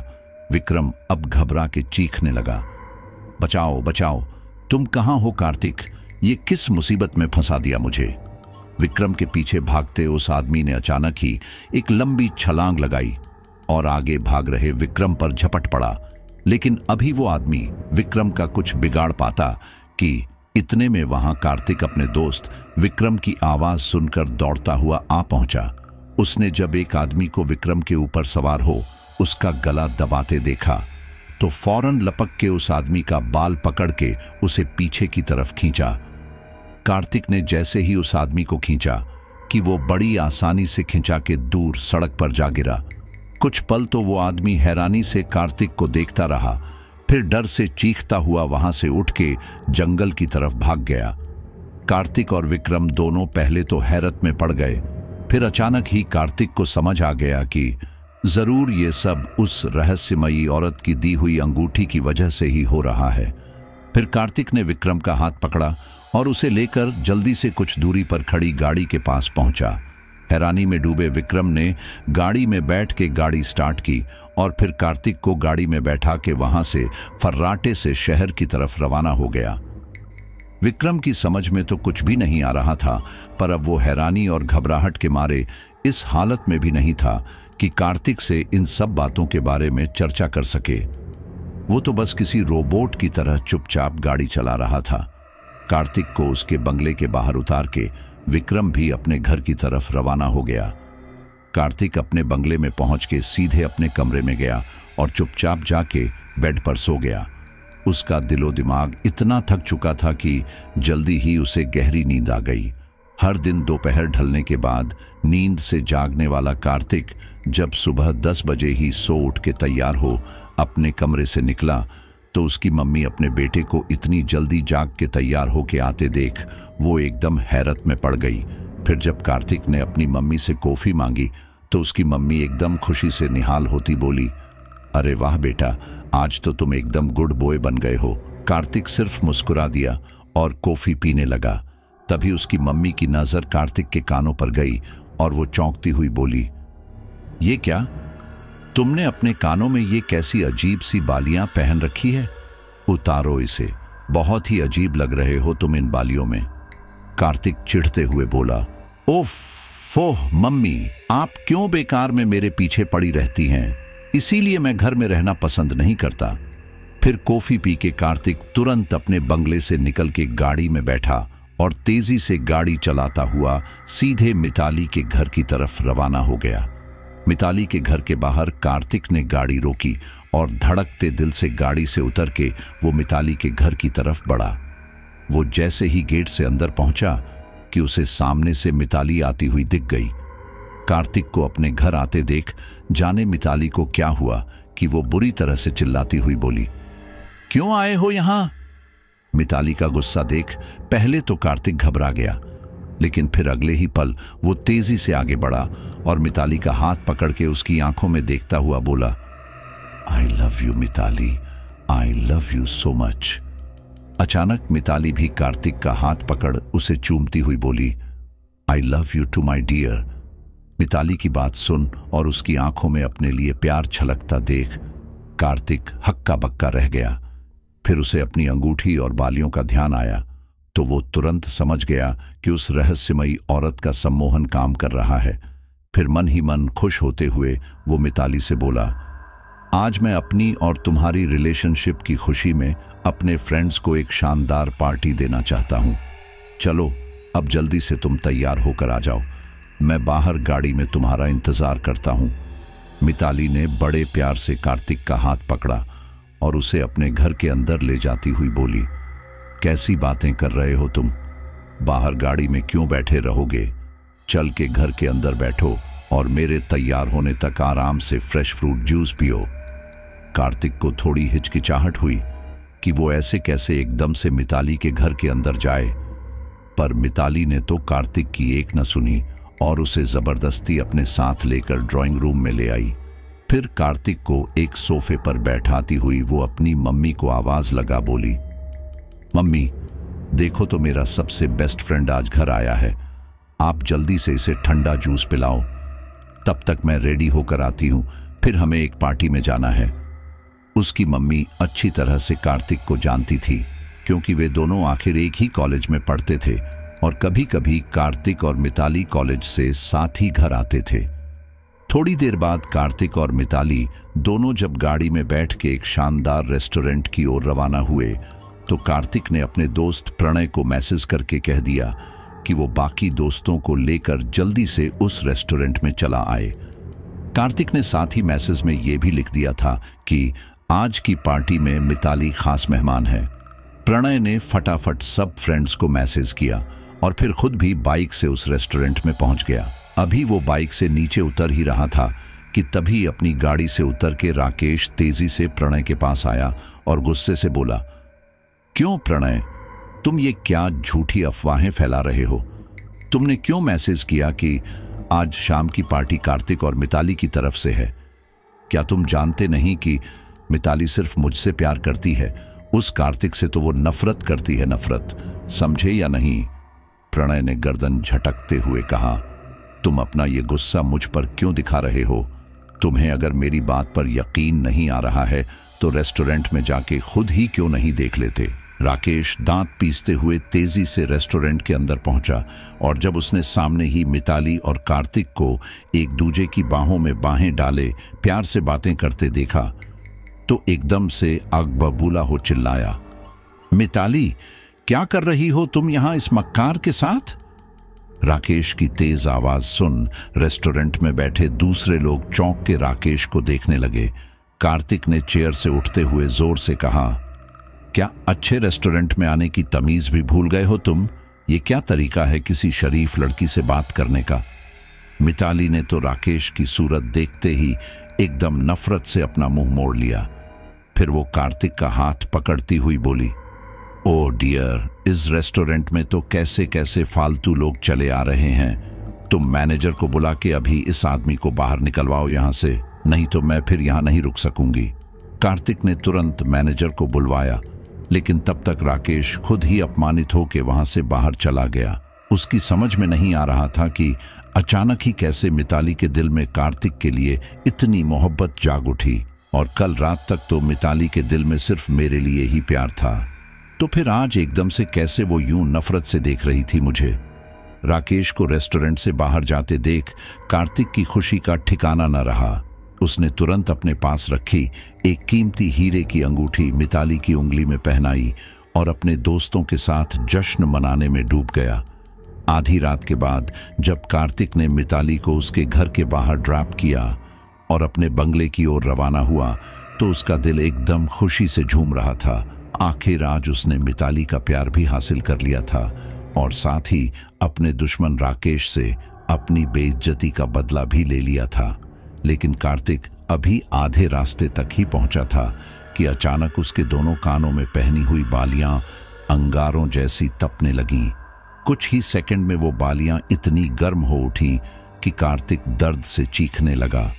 विक्रम अब घबरा के चीखने लगा, बचाओ बचाओ, तुम कहां हो कार्तिक, ये किस मुसीबत में फंसा दिया मुझे। विक्रम के पीछे भागते उस आदमी ने अचानक ही एक लंबी छलांग लगाई और आगे भाग रहे विक्रम पर झपट पड़ा। लेकिन अभी वो आदमी विक्रम का कुछ बिगाड़ पाता कि इतने में वहां कार्तिक अपने दोस्त विक्रम की आवाज सुनकर दौड़ता हुआ आ पहुंचा। उसने जब एक आदमी को विक्रम के ऊपर सवार हो उसका गला दबाते देखा तो फौरन लपक के उस आदमी का बाल पकड़ के उसे पीछे की तरफ खींचा। कार्तिक ने जैसे ही उस आदमी को खींचा कि वो बड़ी आसानी से खिंचा के दूर सड़क पर जा गिरा। कुछ पल तो वो आदमी हैरानी से कार्तिक को देखता रहा, फिर डर से चीखता हुआ वहां से उठ के जंगल की तरफ भाग गया। कार्तिक और विक्रम दोनों पहले तो हैरत में पड़ गए, फिर अचानक ही कार्तिक को समझ आ गया कि जरूर ये सब उस रहस्यमयी औरत की दी हुई अंगूठी की वजह से ही हो रहा है। फिर कार्तिक ने विक्रम का हाथ पकड़ा और उसे लेकर जल्दी से कुछ दूरी पर खड़ी गाड़ी के पास पहुंचा। हैरानी में डूबे विक्रम ने गाड़ी में बैठ के गाड़ी स्टार्ट की और फिर कार्तिक को गाड़ी में बैठा के वहां से फर्राटे से शहर की तरफ रवाना हो गया। विक्रम की समझ में तो कुछ भी नहीं आ रहा था, पर अब वो हैरानी और घबराहट के मारे इस हालत में भी नहीं था कि कार्तिक से इन सब बातों के बारे में चर्चा कर सके। वो तो बस किसी रोबोट की तरह चुपचाप गाड़ी चला रहा था। कार्तिक को उसके बंगले के बाहर उतार के विक्रम भी अपने घर की तरफ रवाना हो गया। कार्तिक अपने बंगले में पहुंच के सीधे अपने कमरे में गया और चुपचाप जाके बेड पर सो गया। उसका दिलो दिमाग इतना थक चुका था कि जल्दी ही उसे गहरी नींद आ गई। हर दिन दोपहर ढलने के बाद नींद से जागने वाला कार्तिक जब सुबह 10 बजे ही सो उठ के तैयार हो अपने कमरे से निकला तो उसकी मम्मी अपने बेटे को इतनी जल्दी जाग के तैयार होके आते देख वो एकदम हैरत में पड़ गई। फिर जब कार्तिक ने अपनी मम्मी से कॉफी मांगी तो उसकी मम्मी एकदम खुशी से निहाल होती बोली, अरे वाह बेटा, आज तो तुम एकदम गुड बॉय बन गए हो। कार्तिक सिर्फ मुस्कुरा दिया और कॉफी पीने लगा। तभी उसकी मम्मी की नजर कार्तिक के कानों पर गई और वो चौंकती हुई बोली, ये क्या, तुमने अपने कानों में ये कैसी अजीब सी बालियां पहन रखी है? उतारो इसे, बहुत ही अजीब लग रहे हो तुम इन बालियों में। कार्तिक चिढ़ते हुए बोला, ओफ मम्मी, आप क्यों बेकार में मेरे पीछे पड़ी रहती हैं? इसीलिए मैं घर में रहना पसंद नहीं करता। फिर कॉफी पी के कार्तिक तुरंत अपने बंगले से निकल के गाड़ी में बैठा और तेजी से गाड़ी चलाता हुआ सीधे मिताली के घर की तरफ रवाना हो गया। मिताली के घर के बाहर कार्तिक ने गाड़ी रोकी और धड़कते दिल से गाड़ी से उतर के वो मिताली के घर की तरफ बढ़ा। वो जैसे ही गेट से अंदर पहुंचा कि उसे सामने से मिताली आती हुई दिख गई। कार्तिक को अपने घर आते देख जाने मिताली को क्या हुआ कि वो बुरी तरह से चिल्लाती हुई बोली, क्यों आए हो यहां? मिताली का गुस्सा देख पहले तो कार्तिक घबरा गया, लेकिन फिर अगले ही पल वो तेजी से आगे बढ़ा और मिताली का हाथ पकड़ के उसकी आंखों में देखता हुआ बोला, I love you Mitali, I love you so much. अचानक मिताली भी कार्तिक का हाथ पकड़ उसे चूमती हुई बोली, I love you too my dear. Mitali की बात सुन और उसकी आंखों में अपने लिए प्यार छलकता देख कार्तिक हक्का बक्का रह गया। फिर उसे अपनी अंगूठी और बालियों का ध्यान आया तो वो तुरंत समझ गया कि उस रहस्यमयी औरत का सम्मोहन काम कर रहा है। फिर मन ही मन खुश होते हुए वो मिताली से बोला, आज मैं अपनी और तुम्हारी रिलेशनशिप की खुशी में अपने फ्रेंड्स को एक शानदार पार्टी देना चाहता हूं। चलो अब जल्दी से तुम तैयार होकर आ जाओ, मैं बाहर गाड़ी में तुम्हारा इंतजार करता हूं। मिताली ने बड़े प्यार से कार्तिक का हाथ पकड़ा और उसे अपने घर के अंदर ले जाती हुई बोली, कैसी बातें कर रहे हो तुम? बाहर गाड़ी में क्यों बैठे रहोगे? चल के घर के अंदर बैठो और मेरे तैयार होने तक आराम से फ्रेश फ्रूट जूस पियो। कार्तिक को थोड़ी हिचकिचाहट हुई कि वो ऐसे कैसे एकदम से मिताली के घर के अंदर जाए, पर मिताली ने तो कार्तिक की एक न सुनी और उसे जबरदस्ती अपने साथ लेकर ड्राइंग रूम में ले आई। फिर कार्तिक को एक सोफे पर बैठाती हुई वो अपनी मम्मी को आवाज लगा बोली, मम्मी देखो तो मेरा सबसे बेस्ट फ्रेंड आज घर आया है, आप जल्दी से इसे ठंडा जूस पिलाओ, तब तक मैं रेडी होकर आती हूं, फिर हमें एक पार्टी में जाना है। उसकी मम्मी अच्छी तरह से कार्तिक को जानती थी, क्योंकि वे दोनों आखिर एक ही कॉलेज में पढ़ते थे और कभी कभी कार्तिक और मिताली कॉलेज से साथ ही घर आते थे। थोड़ी देर बाद कार्तिक और मिताली दोनों जब गाड़ी में बैठ के एक शानदार रेस्टोरेंट की ओर रवाना हुए तो कार्तिक ने अपने दोस्त प्रणय को मैसेज करके कह दिया कि वो बाकी दोस्तों को लेकर जल्दी से उस रेस्टोरेंट में चला आए। कार्तिक ने साथ ही मैसेज में यह भी लिख दिया था कि आज की पार्टी में मिताली खास मेहमान है। प्रणय ने फटाफट सब फ्रेंड्स को मैसेज किया और फिर खुद भी बाइक से उस रेस्टोरेंट में पहुंच गया। अभी वो बाइक से नीचे उतर ही रहा था कि तभी अपनी गाड़ी से उतर के राकेश तेजी से प्रणय के पास आया और गुस्से से बोला, क्यों प्रणय, तुम ये क्या झूठी अफवाहें फैला रहे हो? तुमने क्यों मैसेज किया कि आज शाम की पार्टी कार्तिक और मिताली की तरफ से है? क्या तुम जानते नहीं कि मिताली सिर्फ मुझसे प्यार करती है, उस कार्तिक से तो वो नफरत करती है, नफरत, समझे या नहीं? प्रणय ने गर्दन झटकते हुए कहा, तुम अपना ये गुस्सा मुझ पर क्यों दिखा रहे हो? तुम्हें अगर मेरी बात पर यकीन नहीं आ रहा है तो रेस्टोरेंट में जाके खुद ही क्यों नहीं देख लेते? राकेश दांत पीसते हुए तेजी से रेस्टोरेंट के अंदर पहुंचा और जब उसने सामने ही मिताली और कार्तिक को एक दूजे की बाहों में बाहें डाले प्यार से बातें करते देखा तो एकदम से आग बबूला हो चिल्लाया, मिताली क्या कर रही हो तुम यहां इस मक्कार के साथ? राकेश की तेज आवाज सुन रेस्टोरेंट में बैठे दूसरे लोग चौंक के राकेश को देखने लगे। कार्तिक ने चेयर से उठते हुए जोर से कहा, क्या अच्छे रेस्टोरेंट में आने की तमीज भी भूल गए हो तुम? ये क्या तरीका है किसी शरीफ लड़की से बात करने का? मिताली ने तो राकेश की सूरत देखते ही एकदम नफरत से अपना मुंह मोड़ लिया। फिर वो कार्तिक का हाथ पकड़ती हुई बोली, ओ डियर, इस रेस्टोरेंट में तो कैसे कैसे फालतू लोग चले आ रहे हैं। तुम मैनेजर को बुला के अभी इस आदमी को बाहर निकलवाओ यहां से, नहीं तो मैं फिर यहां नहीं रुक सकूंगी। कार्तिक ने तुरंत मैनेजर को बुलवाया, लेकिन तब तक राकेश खुद ही अपमानित होकर वहां से बाहर चला गया। उसकी समझ में नहीं आ रहा था कि अचानक ही कैसे मिताली के दिल में कार्तिक के लिए इतनी मोहब्बत जाग उठी, और कल रात तक तो मिताली के दिल में सिर्फ मेरे लिए ही प्यार था, तो फिर आज एकदम से कैसे वो यूं नफरत से देख रही थी मुझे। राकेश को रेस्टोरेंट से बाहर जाते देख कार्तिक की खुशी का ठिकाना न रहा। उसने तुरंत अपने पास रखी एक कीमती हीरे की अंगूठी मिताली की उंगली में पहनाई और अपने दोस्तों के साथ जश्न मनाने में डूब गया। आधी रात के बाद जब कार्तिक ने मिताली को उसके घर के बाहर ड्रॉप किया और अपने बंगले की ओर रवाना हुआ तो उसका दिल एकदम खुशी से झूम रहा था। आखिर आज उसने मिताली का प्यार भी हासिल कर लिया था और साथ ही अपने दुश्मन राकेश से अपनी बेइज्जती का बदला भी ले लिया था। लेकिन कार्तिक अभी आधे रास्ते तक ही पहुंचा था कि अचानक उसके दोनों कानों में पहनी हुई बालियां अंगारों जैसी तपने लगीं। कुछ ही सेकंड में वो बालियां इतनी गर्म हो उठी कि कार्तिक दर्द से चीखने लगा,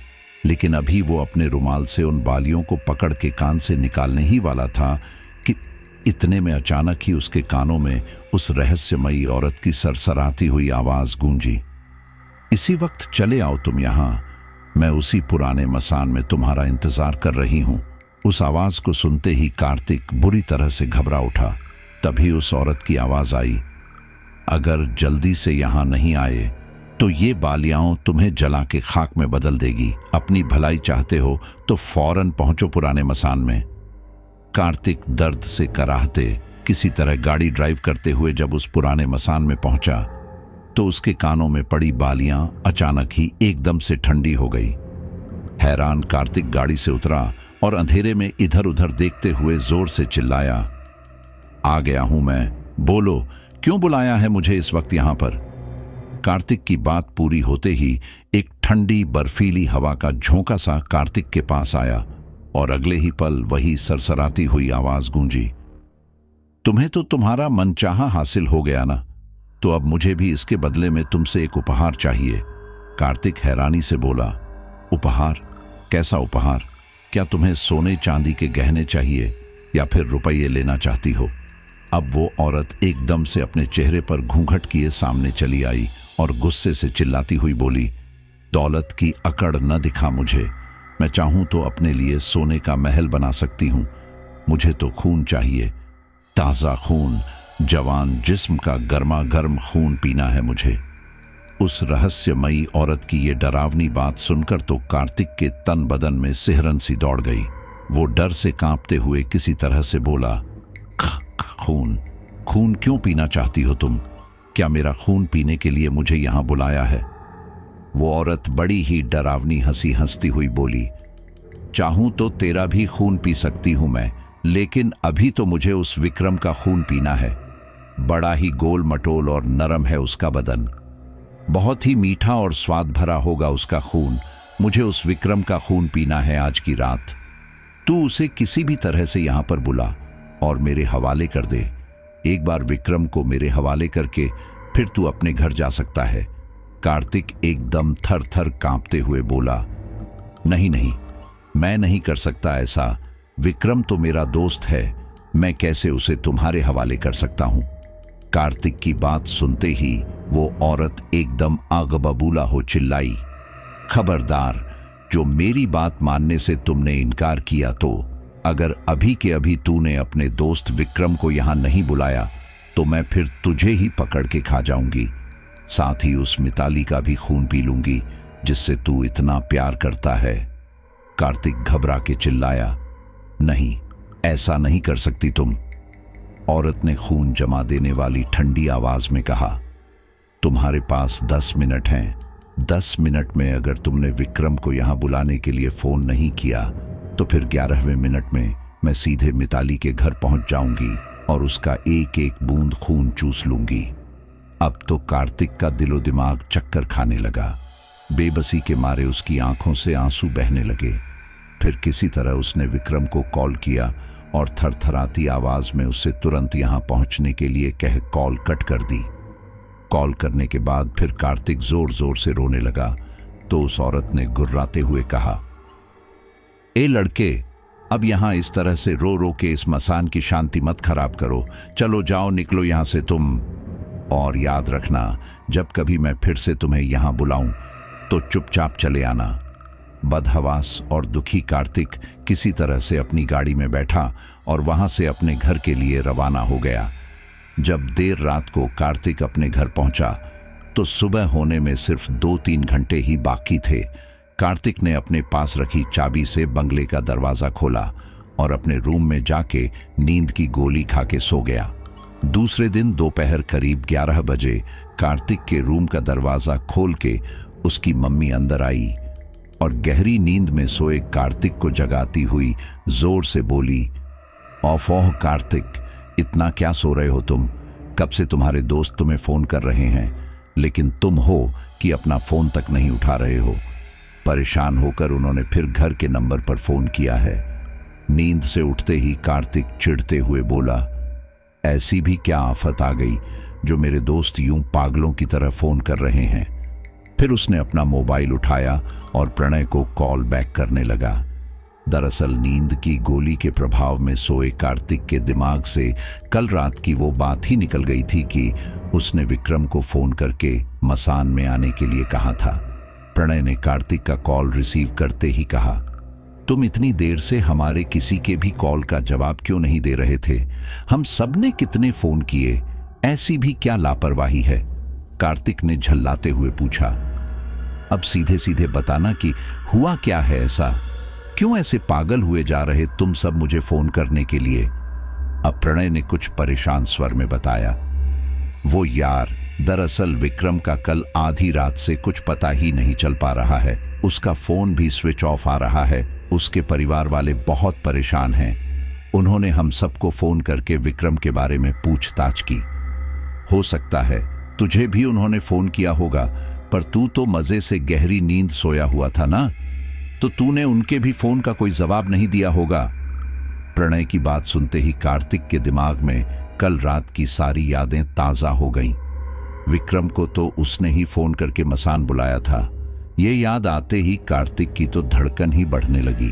लेकिन अभी वो अपने रुमाल से उन बालियों को पकड़ के कान से निकालने ही वाला था कि इतने में अचानक ही उसके कानों में उस रहस्यमयी औरत की सरसराती हुई आवाज गूंजी, इसी वक्त चले आओ तुम यहां, मैं उसी पुराने मसान में तुम्हारा इंतजार कर रही हूं। उस आवाज को सुनते ही कार्तिक बुरी तरह से घबरा उठा। तभी उस औरत की आवाज आई, अगर जल्दी से यहां नहीं आए तो ये बालियां तुम्हें जला के खाक में बदल देगी। अपनी भलाई चाहते हो तो फौरन पहुंचो पुराने मसान में। कार्तिक दर्द से कराहते किसी तरह गाड़ी ड्राइव करते हुए जब उस पुराने मसान में पहुंचा तो उसके कानों में पड़ी बालियां अचानक ही एकदम से ठंडी हो गई। हैरान कार्तिक गाड़ी से उतरा और अंधेरे में इधर उधर देखते हुए जोर से चिल्लाया, आ गया हूं मैं, बोलो क्यों बुलाया है मुझे इस वक्त यहां पर? कार्तिक की बात पूरी होते ही एक ठंडी बर्फीली हवा का झोंका सा कार्तिक के पास आया। और अगले ही पल वही सरसराती हुई आवाज गूंजी, तुम्हें तो तुम्हारा मनचाहा हासिल हो गया ना, तो अब मुझे भी इसके बदले में तुमसे एक उपहार चाहिए। कार्तिक हैरानी से बोला, उपहार? कैसा उपहार? क्या तुम्हें सोने चांदी के गहने चाहिए या फिर रुपये लेना चाहती हो? अब वो औरत एकदम से अपने चेहरे पर घूंघट किए सामने चली आई और गुस्से से चिल्लाती हुई बोली, दौलत की अकड़ न दिखा मुझे। मैं चाहूं तो अपने लिए सोने का महल बना सकती हूं। मुझे तो खून चाहिए, ताजा खून, जवान जिस्म का गर्मा गर्म खून पीना है मुझे। उस रहस्यमयी औरत की ये डरावनी बात सुनकर तो कार्तिक के तन बदन में सिहरन सी दौड़ गई। वो डर से कांपते हुए किसी तरह से बोला, खून? खून क्यों पीना चाहती हो तुम? क्या मेरा खून पीने के लिए मुझे यहां बुलाया है? वो औरत बड़ी ही डरावनी हंसी हंसती हुई बोली, चाहूं तो तेरा भी खून पी सकती हूं मैं, लेकिन अभी तो मुझे उस विक्रम का खून पीना है। बड़ा ही गोल मटोल और नरम है उसका बदन, बहुत ही मीठा और स्वाद भरा होगा उसका खून। मुझे उस विक्रम का खून पीना है आज की रात। तू उसे किसी भी तरह से यहां पर बुला और मेरे हवाले कर दे। एक बार विक्रम को मेरे हवाले करके फिर तू अपने घर जा सकता है। कार्तिक एकदम थर थर कांपते हुए बोला, नहीं नहीं, मैं नहीं कर सकता ऐसा। विक्रम तो मेरा दोस्त है, मैं कैसे उसे तुम्हारे हवाले कर सकता हूं? कार्तिक की बात सुनते ही वो औरत एकदम आग बबूला हो चिल्लाई, खबरदार, जो मेरी बात मानने से तुमने इनकार किया तो अगर अभी के अभी तूने अपने दोस्त विक्रम को यहां नहीं बुलाया तो मैं फिर तुझे ही पकड़ के खा जाऊंगी। साथ ही उस मिताली का भी खून पी लूंगी जिससे तू इतना प्यार करता है। कार्तिक घबरा के चिल्लाया, नहीं, ऐसा नहीं कर सकती तुम। औरत ने खून जमा देने वाली ठंडी आवाज में कहा, तुम्हारे पास 10 मिनट हैं। 10 मिनट में अगर तुमने विक्रम को यहां बुलाने के लिए फोन नहीं किया तो फिर 11वें मिनट में मैं सीधे मिताली के घर पहुंच जाऊंगी और उसका एक एक बूंद खून चूस लूंगी। अब तो कार्तिक का दिलो दिमाग चक्कर खाने लगा। बेबसी के मारे उसकी आंखों से आंसू बहने लगे। फिर किसी तरह उसने विक्रम को कॉल किया और थरथराती आवाज में उससे तुरंत यहां पहुंचने के लिए कह कॉल कट कर दी। कॉल करने के बाद फिर कार्तिक जोर जोर से रोने लगा तो उस औरत ने गुर्राते हुए कहा, ए लड़के, अब यहां इस तरह से रो रो के इस मसान की शांति मत खराब करो। चलो जाओ, निकलो यहां से तुम। और याद रखना, जब कभी मैं फिर से तुम्हें यहां बुलाऊं तो चुपचाप चले आना। बदहवास और दुखी कार्तिक किसी तरह से अपनी गाड़ी में बैठा और वहां से अपने घर के लिए रवाना हो गया। जब देर रात को कार्तिक अपने घर पहुंचा तो सुबह होने में सिर्फ 2-3 घंटे ही बाकी थे। कार्तिक ने अपने पास रखी चाबी से बंगले का दरवाजा खोला और अपने रूम में जाके नींद की गोली खा के सो गया। दूसरे दिन दोपहर करीब 11 बजे कार्तिक के रूम का दरवाजा खोल के उसकी मम्मी अंदर आई और गहरी नींद में सोए कार्तिक को जगाती हुई जोर से बोली, ओह कार्तिक, इतना क्या सो रहे हो तुम? कब से तुम्हारे दोस्त तुम्हें फोन कर रहे हैं, लेकिन तुम हो कि अपना फोन तक नहीं उठा रहे हो। परेशान होकर उन्होंने फिर घर के नंबर पर फोन किया है। नींद से उठते ही कार्तिक चिढ़ते हुए बोला, ऐसी भी क्या आफत आ गई जो मेरे दोस्त यूं पागलों की तरह फोन कर रहे हैं। फिर उसने अपना मोबाइल उठाया और प्रणय को कॉल बैक करने लगा। दरअसल नींद की गोली के प्रभाव में सोए कार्तिक के दिमाग से कल रात की वो बात ही निकल गई थी कि उसने विक्रम को फोन करके मसान में आने के लिए कहा था। प्रणय ने कार्तिक का कॉल रिसीव करते ही कहा, तुम इतनी देर से हमारे किसी के भी कॉल का जवाब क्यों नहीं दे रहे थे? हम सबने कितने फोन किए, ऐसी भी क्या लापरवाही है? कार्तिक ने झल्लाते हुए पूछा। अब सीधे सीधे बताना कि हुआ क्या है ऐसा? क्यों ऐसे पागल हुए जा रहे तुम सब मुझे फोन करने के लिए? अब प्रणय ने कुछ परेशान स्वर में बताया, वो यार, दरअसल विक्रम का कल आधी रात से कुछ पता ही नहीं चल पा रहा है। उसका फोन भी स्विच ऑफ आ रहा है। उसके परिवार वाले बहुत परेशान हैं। उन्होंने हम सबको फोन करके विक्रम के बारे में पूछताछ की। हो सकता है तुझे भी उन्होंने फोन किया होगा, पर तू तो मजे से गहरी नींद सोया हुआ था ना, तो तूने उनके भी फोन का कोई जवाब नहीं दिया होगा। प्रणय की बात सुनते ही कार्तिक के दिमाग में कल रात की सारी यादें ताजा हो गईं। विक्रम को तो उसने ही फोन करके मसान बुलाया था। ये याद आते ही कार्तिक की तो धड़कन ही बढ़ने लगी।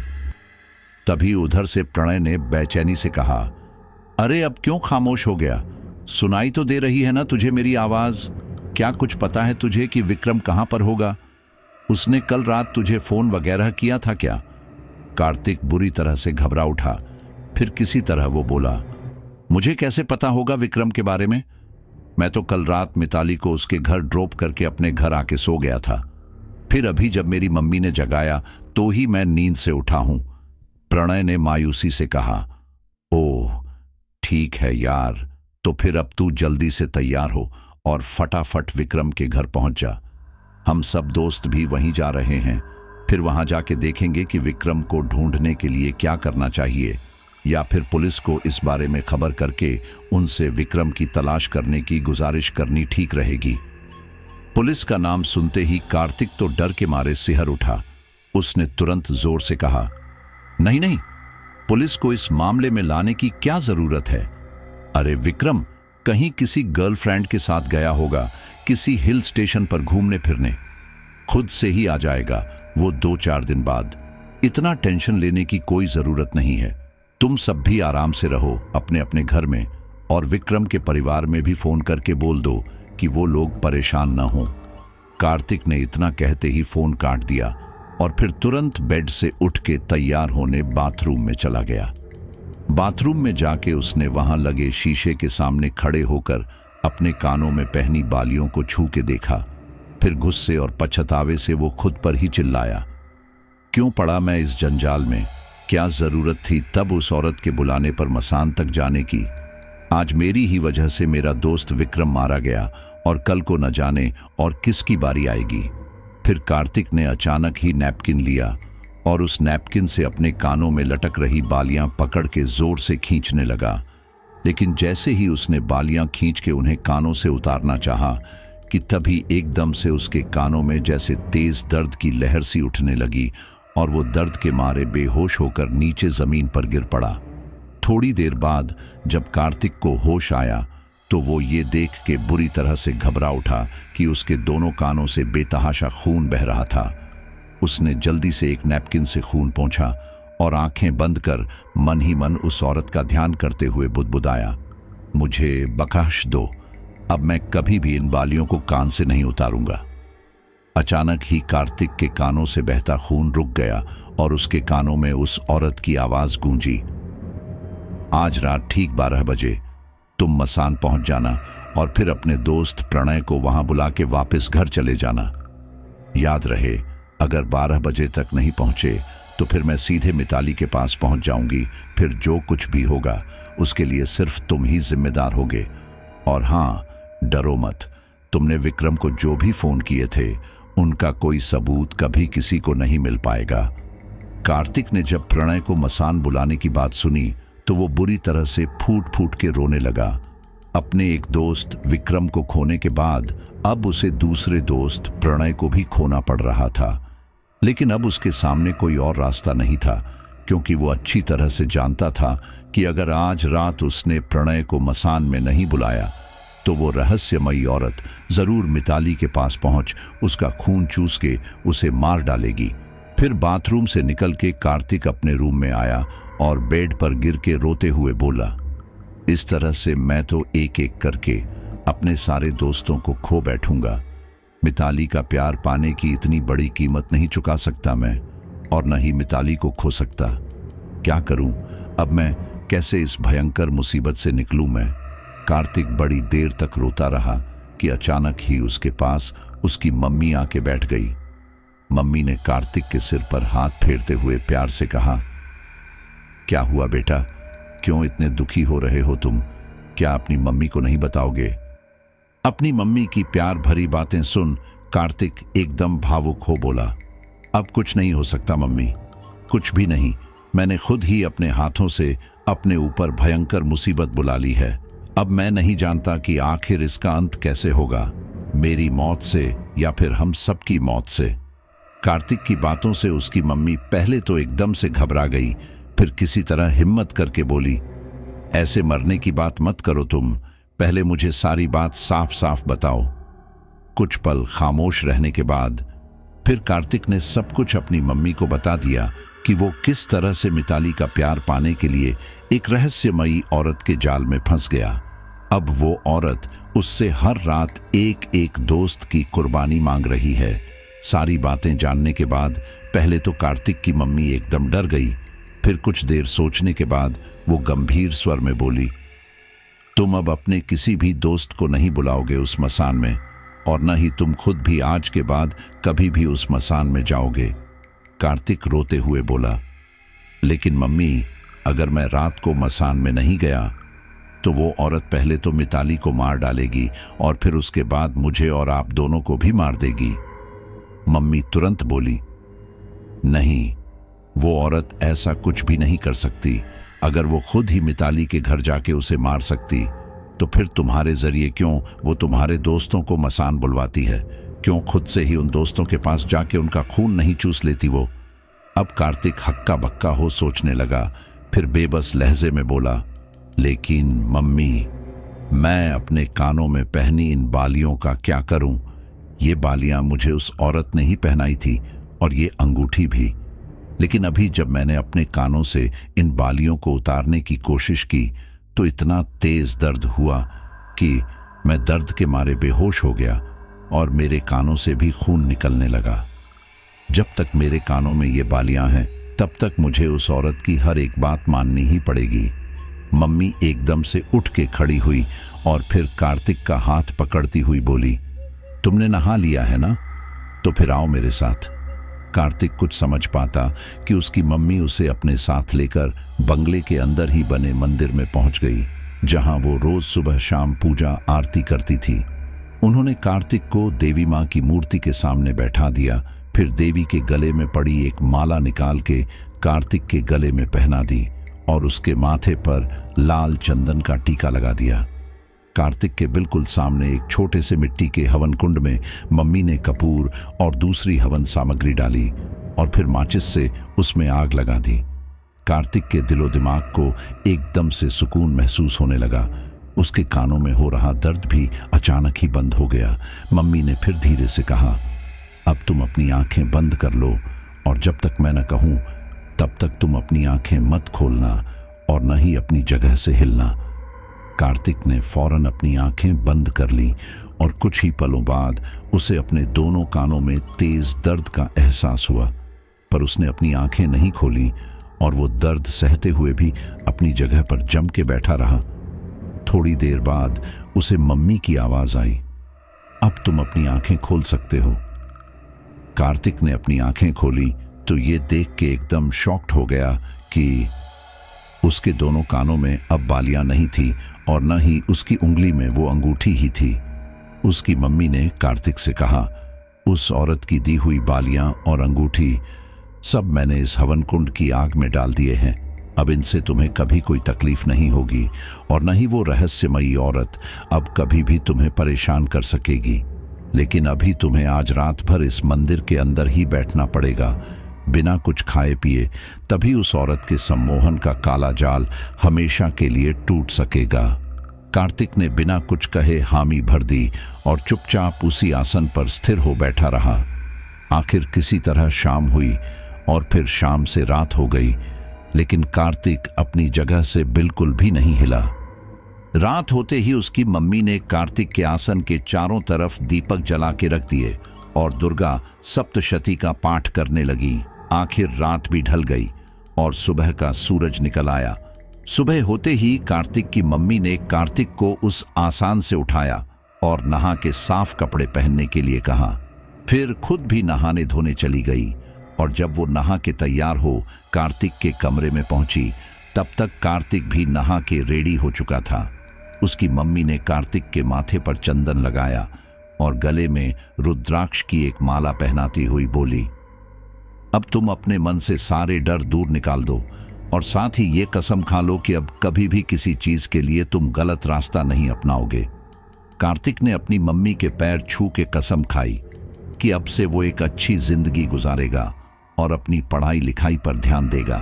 तभी उधर से प्रणय ने बेचैनी से कहा, अरे अब क्यों खामोश हो गया? सुनाई तो दे रही है ना तुझे मेरी आवाज? क्या कुछ पता है तुझे कि विक्रम कहां पर होगा? उसने कल रात तुझे फोन वगैरह किया था क्या? कार्तिक बुरी तरह से घबरा उठा। फिर किसी तरह वो बोला, मुझे कैसे पता होगा विक्रम के बारे में? मैं तो कल रात मिताली को उसके घर ड्रॉप करके अपने घर आके सो गया था। फिर अभी जब मेरी मम्मी ने जगाया तो ही मैं नींद से उठा हूं। प्रणय ने मायूसी से कहा, ओह ठीक है यार, तो फिर अब तू जल्दी से तैयार हो और फटाफट विक्रम के घर पहुंच जा। हम सब दोस्त भी वहीं जा रहे हैं। फिर वहां जाके देखेंगे कि विक्रम को ढूंढने के लिए क्या करना चाहिए, या फिर पुलिस को इस बारे में खबर करके उनसे विक्रम की तलाश करने की गुजारिश करनी ठीक रहेगी। पुलिस का नाम सुनते ही कार्तिक तो डर के मारे सिहर उठा। उसने तुरंत जोर से कहा, नहीं नहीं, पुलिस को इस मामले में लाने की क्या जरूरत है? अरे विक्रम कहीं किसी गर्लफ्रेंड के साथ गया होगा, किसी हिल स्टेशन पर घूमने फिरने। खुद से ही आ जाएगा वो 2-4 दिन बाद। इतना टेंशन लेने की कोई जरूरत नहीं है। तुम सब भी आराम से रहो अपने अपने घर में, और विक्रम के परिवार में भी फोन करके बोल दो कि वो लोग परेशान ना हो। कार्तिक ने इतना कहते ही फोन काट दिया और फिर तुरंत बेड से उठ के तैयार होने बाथरूम में चला गया। बाथरूम में जाके उसने वहां लगे शीशे के सामने खड़े होकर अपने कानों में पहनी बालियों को छू के देखा। फिर गुस्से और पछतावे से वो खुद पर ही चिल्लाया, क्यों पड़ा मैं इस जंजाल में? क्या जरूरत थी तब उस औरत के बुलाने पर मसान तक जाने की? आज मेरी ही वजह से मेरा दोस्त विक्रम मारा गया, और कल को न जाने और किसकी बारी आएगी। फिर कार्तिक ने अचानक ही नैपकिन लिया और उस नैपकिन से अपने कानों में लटक रही बालियां पकड़ के जोर से खींचने लगा। लेकिन जैसे ही उसने बालियां खींच के उन्हें कानों से उतारना चाहा कि तभी एकदम से उसके कानों में जैसे तेज दर्द की लहर सी उठने लगी और वो दर्द के मारे बेहोश होकर नीचे जमीन पर गिर पड़ा। थोड़ी देर बाद जब कार्तिक को होश आया तो वो ये देख के बुरी तरह से घबरा उठा कि उसके दोनों कानों से बेतहाशा खून बह रहा था। उसने जल्दी से एक नैपकिन से खून पोंछा और आंखें बंद कर मन ही मन उस औरत का ध्यान करते हुए बुदबुदाया, मुझे बख्श दो, अब मैं कभी भी इन बालियों को कान से नहीं उतारूंगा। अचानक ही कार्तिक के कानों से बहता खून रुक गया और उसके कानों में उस औरत की आवाज गूंजी, आज रात ठीक 12 बजे तुम मसान पहुंच जाना और फिर अपने दोस्त प्रणय को वहां बुला के वापस घर चले जाना। याद रहे, अगर 12 बजे तक नहीं पहुंचे तो फिर मैं सीधे मिताली के पास पहुंच जाऊंगी। फिर जो कुछ भी होगा उसके लिए सिर्फ तुम ही जिम्मेदार होगे। और हाँ, डरो मत, तुमने विक्रम को जो भी फोन किए थे उनका कोई सबूत कभी किसी को नहीं मिल पाएगा। कार्तिक ने जब प्रणय को मसान बुलाने की बात सुनी तो वो बुरी तरह से फूट फूट के रोने लगा। अपने एक दोस्त विक्रम को खोने के बाद अब उसे दूसरे दोस्त प्रणय को भी खोना पड़ रहा था। लेकिन अब उसके सामने कोई और रास्ता नहीं था, क्योंकि वो अच्छी तरह से जानता था कि अगर आज रात उसने प्रणय को मसान में नहीं बुलाया तो वो रहस्यमयी औरत जरूर मिताली के पास पहुंच उसका खून चूस के उसे मार डालेगी। फिर बाथरूम से निकल के कार्तिक अपने रूम में आया और बेड पर गिर के रोते हुए बोला, इस तरह से मैं तो एक एक करके अपने सारे दोस्तों को खो बैठूंगा। मिताली का प्यार पाने की इतनी बड़ी कीमत नहीं चुका सकता मैं, और न ही मिताली को खो सकता। क्या करूं अब मैं? कैसे इस भयंकर मुसीबत से निकलूं मैं? कार्तिक बड़ी देर तक रोता रहा कि अचानक ही उसके पास उसकी मम्मी आके बैठ गई। मम्मी ने कार्तिक के सिर पर हाथ फेरते हुए प्यार से कहा, क्या हुआ बेटा, क्यों इतने दुखी हो रहे हो तुम? क्या अपनी मम्मी को नहीं बताओगे? अपनी मम्मी की प्यार भरी बातें सुन कार्तिक एकदम भावुक हो बोला, अब कुछ नहीं हो सकता मम्मी, कुछ भी नहीं। मैंने खुद ही अपने हाथों से अपने ऊपर भयंकर मुसीबत बुला ली है। अब मैं नहीं जानता कि आखिर इसका अंत कैसे होगा, मेरी मौत से या फिर हम सबकी मौत से। कार्तिक की बातों से उसकी मम्मी पहले तो एकदम से घबरा गई, फिर किसी तरह हिम्मत करके बोली, ऐसे मरने की बात मत करो तुम, पहले मुझे सारी बात साफ साफ बताओ। कुछ पल खामोश रहने के बाद फिर कार्तिक ने सब कुछ अपनी मम्मी को बता दिया कि वो किस तरह से मिताली का प्यार पाने के लिए एक रहस्यमयी औरत के जाल में फंस गया। अब वो औरत उससे हर रात एक एक दोस्त की कुर्बानी मांग रही है। सारी बातें जानने के बाद पहले तो कार्तिक की मम्मी एकदम डर गई, फिर कुछ देर सोचने के बाद वो गंभीर स्वर में बोली, तुम अब अपने किसी भी दोस्त को नहीं बुलाओगे उस मसान में, और न ही तुम खुद भी आज के बाद कभी भी उस मसान में जाओगे। कार्तिक रोते हुए बोला, लेकिन मम्मी, अगर मैं रात को मसान में नहीं गया तो वो औरत पहले तो मिताली को मार डालेगी और फिर उसके बाद मुझे और आप दोनों को भी मार देगी। मम्मी तुरंत बोली, नहीं, वो औरत ऐसा कुछ भी नहीं कर सकती। अगर वो खुद ही मिताली के घर जाके उसे मार सकती तो फिर तुम्हारे जरिए क्यों वो तुम्हारे दोस्तों को मसान बुलवाती है? क्यों खुद से ही उन दोस्तों के पास जाके उनका खून नहीं चूस लेती वो? अब कार्तिक हक्का बक्का हो सोचने लगा, फिर बेबस लहजे में बोला, लेकिन मम्मी, मैं अपने कानों में पहनी इन बालियों का क्या करूं? ये बालियां मुझे उस औरत ने ही पहनाई थी और ये अंगूठी भी, लेकिन अभी जब मैंने अपने कानों से इन बालियों को उतारने की कोशिश की तो इतना तेज दर्द हुआ कि मैं दर्द के मारे बेहोश हो गया और मेरे कानों से भी खून निकलने लगा। जब तक मेरे कानों में ये बालियां हैं तब तक मुझे उस औरत की हर एक बात माननी ही पड़ेगी। मम्मी एकदम से उठ के खड़ी हुई और फिर कार्तिक का हाथ पकड़ती हुई बोली, तुमने नहा लिया है ना? तो फिर आओ मेरे साथ। कार्तिक कुछ समझ पाता कि उसकी मम्मी उसे अपने साथ लेकर बंगले के अंदर ही बने मंदिर में पहुंच गई, जहां वो रोज सुबह शाम पूजा आरती करती थी। उन्होंने कार्तिक को देवी मां की मूर्ति के सामने बैठा दिया, फिर देवी के गले में पड़ी एक माला निकाल के कार्तिक के गले में पहना दी और उसके माथे पर लाल चंदन का टीका लगा दिया। कार्तिक के बिल्कुल सामने एक छोटे से मिट्टी के हवन कुंड में मम्मी ने कपूर और दूसरी हवन सामग्री डाली और फिर माचिस से उसमें आग लगा दी। कार्तिक के दिलो दिमाग को एकदम से सुकून महसूस होने लगा। उसके कानों में हो रहा दर्द भी अचानक ही बंद हो गया। मम्मी ने फिर धीरे से कहा, अब तुम अपनी आंखें बंद कर लो और जब तक मैं न कहूं तब तक तुम अपनी आंखें मत खोलना और न ही अपनी जगह से हिलना। कार्तिक ने फौरन अपनी आंखें बंद कर ली और कुछ ही पलों बाद उसे अपने दोनों कानों में तेज दर्द का एहसास हुआ, पर उसने अपनी आंखें नहीं खोली और वो दर्द सहते हुए भी अपनी जगह पर जम के बैठा रहा। थोड़ी देर बाद उसे मम्मी की आवाज आई, अब तुम अपनी आंखें खोल सकते हो। कार्तिक ने अपनी आंखें खोली तो ये देख के एकदम शॉक्ड हो गया कि उसके दोनों कानों में अब बालियां नहीं थी और न ही उसकी उंगली में वो अंगूठी ही थी। उसकी मम्मी ने कार्तिक से कहा, उस औरत की दी हुई बालियां और अंगूठी सब मैंने इस हवन कुंड की आग में डाल दिए हैं। अब इनसे तुम्हें कभी कोई तकलीफ नहीं होगी और न ही वो रहस्यमयी औरत अब कभी भी तुम्हें परेशान कर सकेगी। लेकिन अभी तुम्हें आज रात भर इस मंदिर के अंदर ही बैठना पड़ेगा बिना कुछ खाए पिए, तभी उस औरत के सम्मोहन का काला जाल हमेशा के लिए टूट सकेगा। कार्तिक ने बिना कुछ कहे हामी भर दी और चुपचाप उसी आसन पर स्थिर हो बैठा रहा। आखिर किसी तरह शाम हुई और फिर शाम से रात हो गई, लेकिन कार्तिक अपनी जगह से बिल्कुल भी नहीं हिला। रात होते ही उसकी मम्मी ने कार्तिक के आसन के चारों तरफ दीपक जला के रख दिए और दुर्गा सप्तशती का पाठ करने लगी। आखिर रात भी ढल गई और सुबह का सूरज निकल आया। सुबह होते ही कार्तिक की मम्मी ने कार्तिक को उस आसान से उठाया और नहा के साफ कपड़े पहनने के लिए कहा। फिर खुद भी नहाने धोने चली गई और जब वो नहा के तैयार हो कार्तिक के कमरे में पहुंची तब तक कार्तिक भी नहा के रेडी हो चुका था। उसकी मम्मी ने कार्तिक के माथे पर चंदन लगाया और गले में रुद्राक्ष की एक माला पहनाती हुई बोली, अब तुम अपने मन से सारे डर दूर निकाल दो और साथ ही ये कसम खा लो कि अब कभी भी किसी चीज के लिए तुम गलत रास्ता नहीं अपनाओगे। कार्तिक ने अपनी मम्मी के पैर छू के कसम खाई कि अब से वो एक अच्छी जिंदगी गुजारेगा और अपनी पढ़ाई लिखाई पर ध्यान देगा।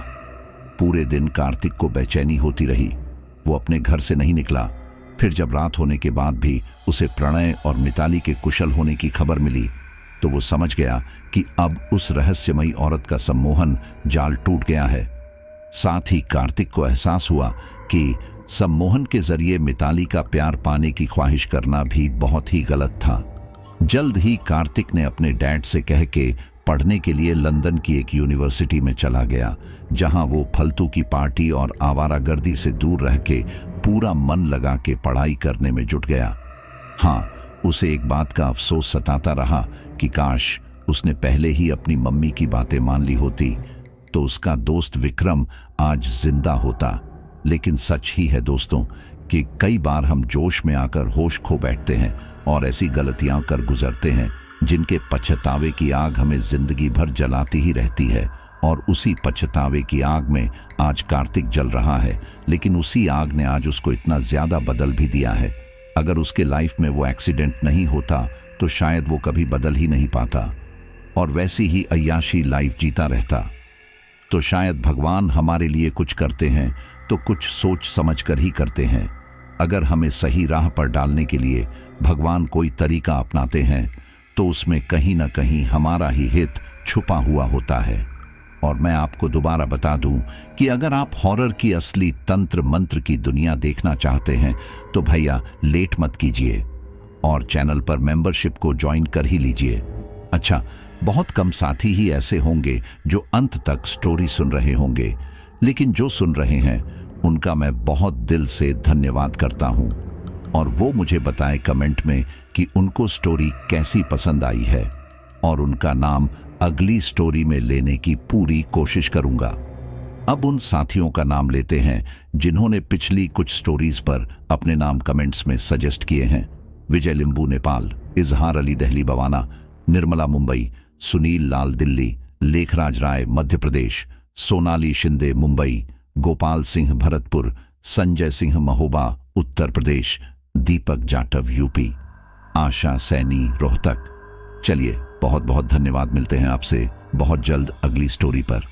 पूरे दिन कार्तिक को बेचैनी होती रही। वो अपने घर से नहीं निकला। फिर जब रात होने के बाद भी उसे प्रणय और मिताली के कुशल होने की खबर मिली तो वो समझ गया कि अब उस रहस्यमयी औरत का सम्मोहन जाल टूट गया है। साथ ही कार्तिक को एहसास हुआ कि सम्मोहन के जरिए मिताली का प्यार पाने की ख्वाहिश करना भी बहुत ही गलत था। जल्द ही कार्तिक ने अपने डैड से कह के पढ़ने के लिए लंदन की एक यूनिवर्सिटी में चला गया, जहां वो फालतू की पार्टी और आवारागर्दी से दूर रह के पूरा मन लगा के पढ़ाई करने में जुट गया। हाँ, उसे एक बात का अफसोस सताता रहा कि काश उसने पहले ही अपनी मम्मी की बातें मान ली होती तो उसका दोस्त विक्रम आज जिंदा होता। लेकिन सच ही है दोस्तों कि कई बार हम जोश में आकर होश खो बैठते हैं और ऐसी गलतियां कर गुजरते हैं जिनके पछतावे की आग हमें जिंदगी भर जलाती ही रहती है। और उसी पछतावे की आग में आज कार्तिक जल रहा है, लेकिन उसी आग ने आज उसको इतना ज्यादा बदल भी दिया है। अगर उसके लाइफ में वो एक्सीडेंट नहीं होता तो शायद वो कभी बदल ही नहीं पाता और वैसी ही अय्याशी लाइफ जीता रहता। तो शायद भगवान हमारे लिए कुछ करते हैं तो कुछ सोच समझ कर ही करते हैं। अगर हमें सही राह पर डालने के लिए भगवान कोई तरीका अपनाते हैं तो उसमें कहीं ना कहीं हमारा ही हित छुपा हुआ होता है। और मैं आपको दोबारा बता दूं कि अगर आप हॉरर की असली तंत्र मंत्र की दुनिया देखना चाहते हैं तो भैया लेट मत कीजिए और चैनल पर मेंबरशिप को ज्वाइन कर ही लीजिए। अच्छा, बहुत कम साथी ही ऐसे होंगे जो अंत तक स्टोरी सुन रहे होंगे, लेकिन जो सुन रहे हैं उनका मैं बहुत दिल से धन्यवाद करता हूं। और वो मुझे बताएं कमेंट में कि उनको स्टोरी कैसी पसंद आई है और उनका नाम अगली स्टोरी में लेने की पूरी कोशिश करूंगा। अब उन साथियों का नाम लेते हैं जिन्होंने पिछली कुछ स्टोरीज पर अपने नाम कमेंट्स में सजेस्ट किए हैं। विजय लिंबू नेपाल, इजहार अली दहली बवाना, निर्मला मुंबई, सुनील लाल दिल्ली, लेखराज राय मध्य प्रदेश, सोनाली शिंदे मुंबई, गोपाल सिंह भरतपुर, संजय सिंह महोबा उत्तर प्रदेश, दीपक जाटव यूपी, आशा सैनी रोहतक। चलिए बहुत बहुत धन्यवाद, मिलते हैं आपसे बहुत जल्द अगली स्टोरी पर।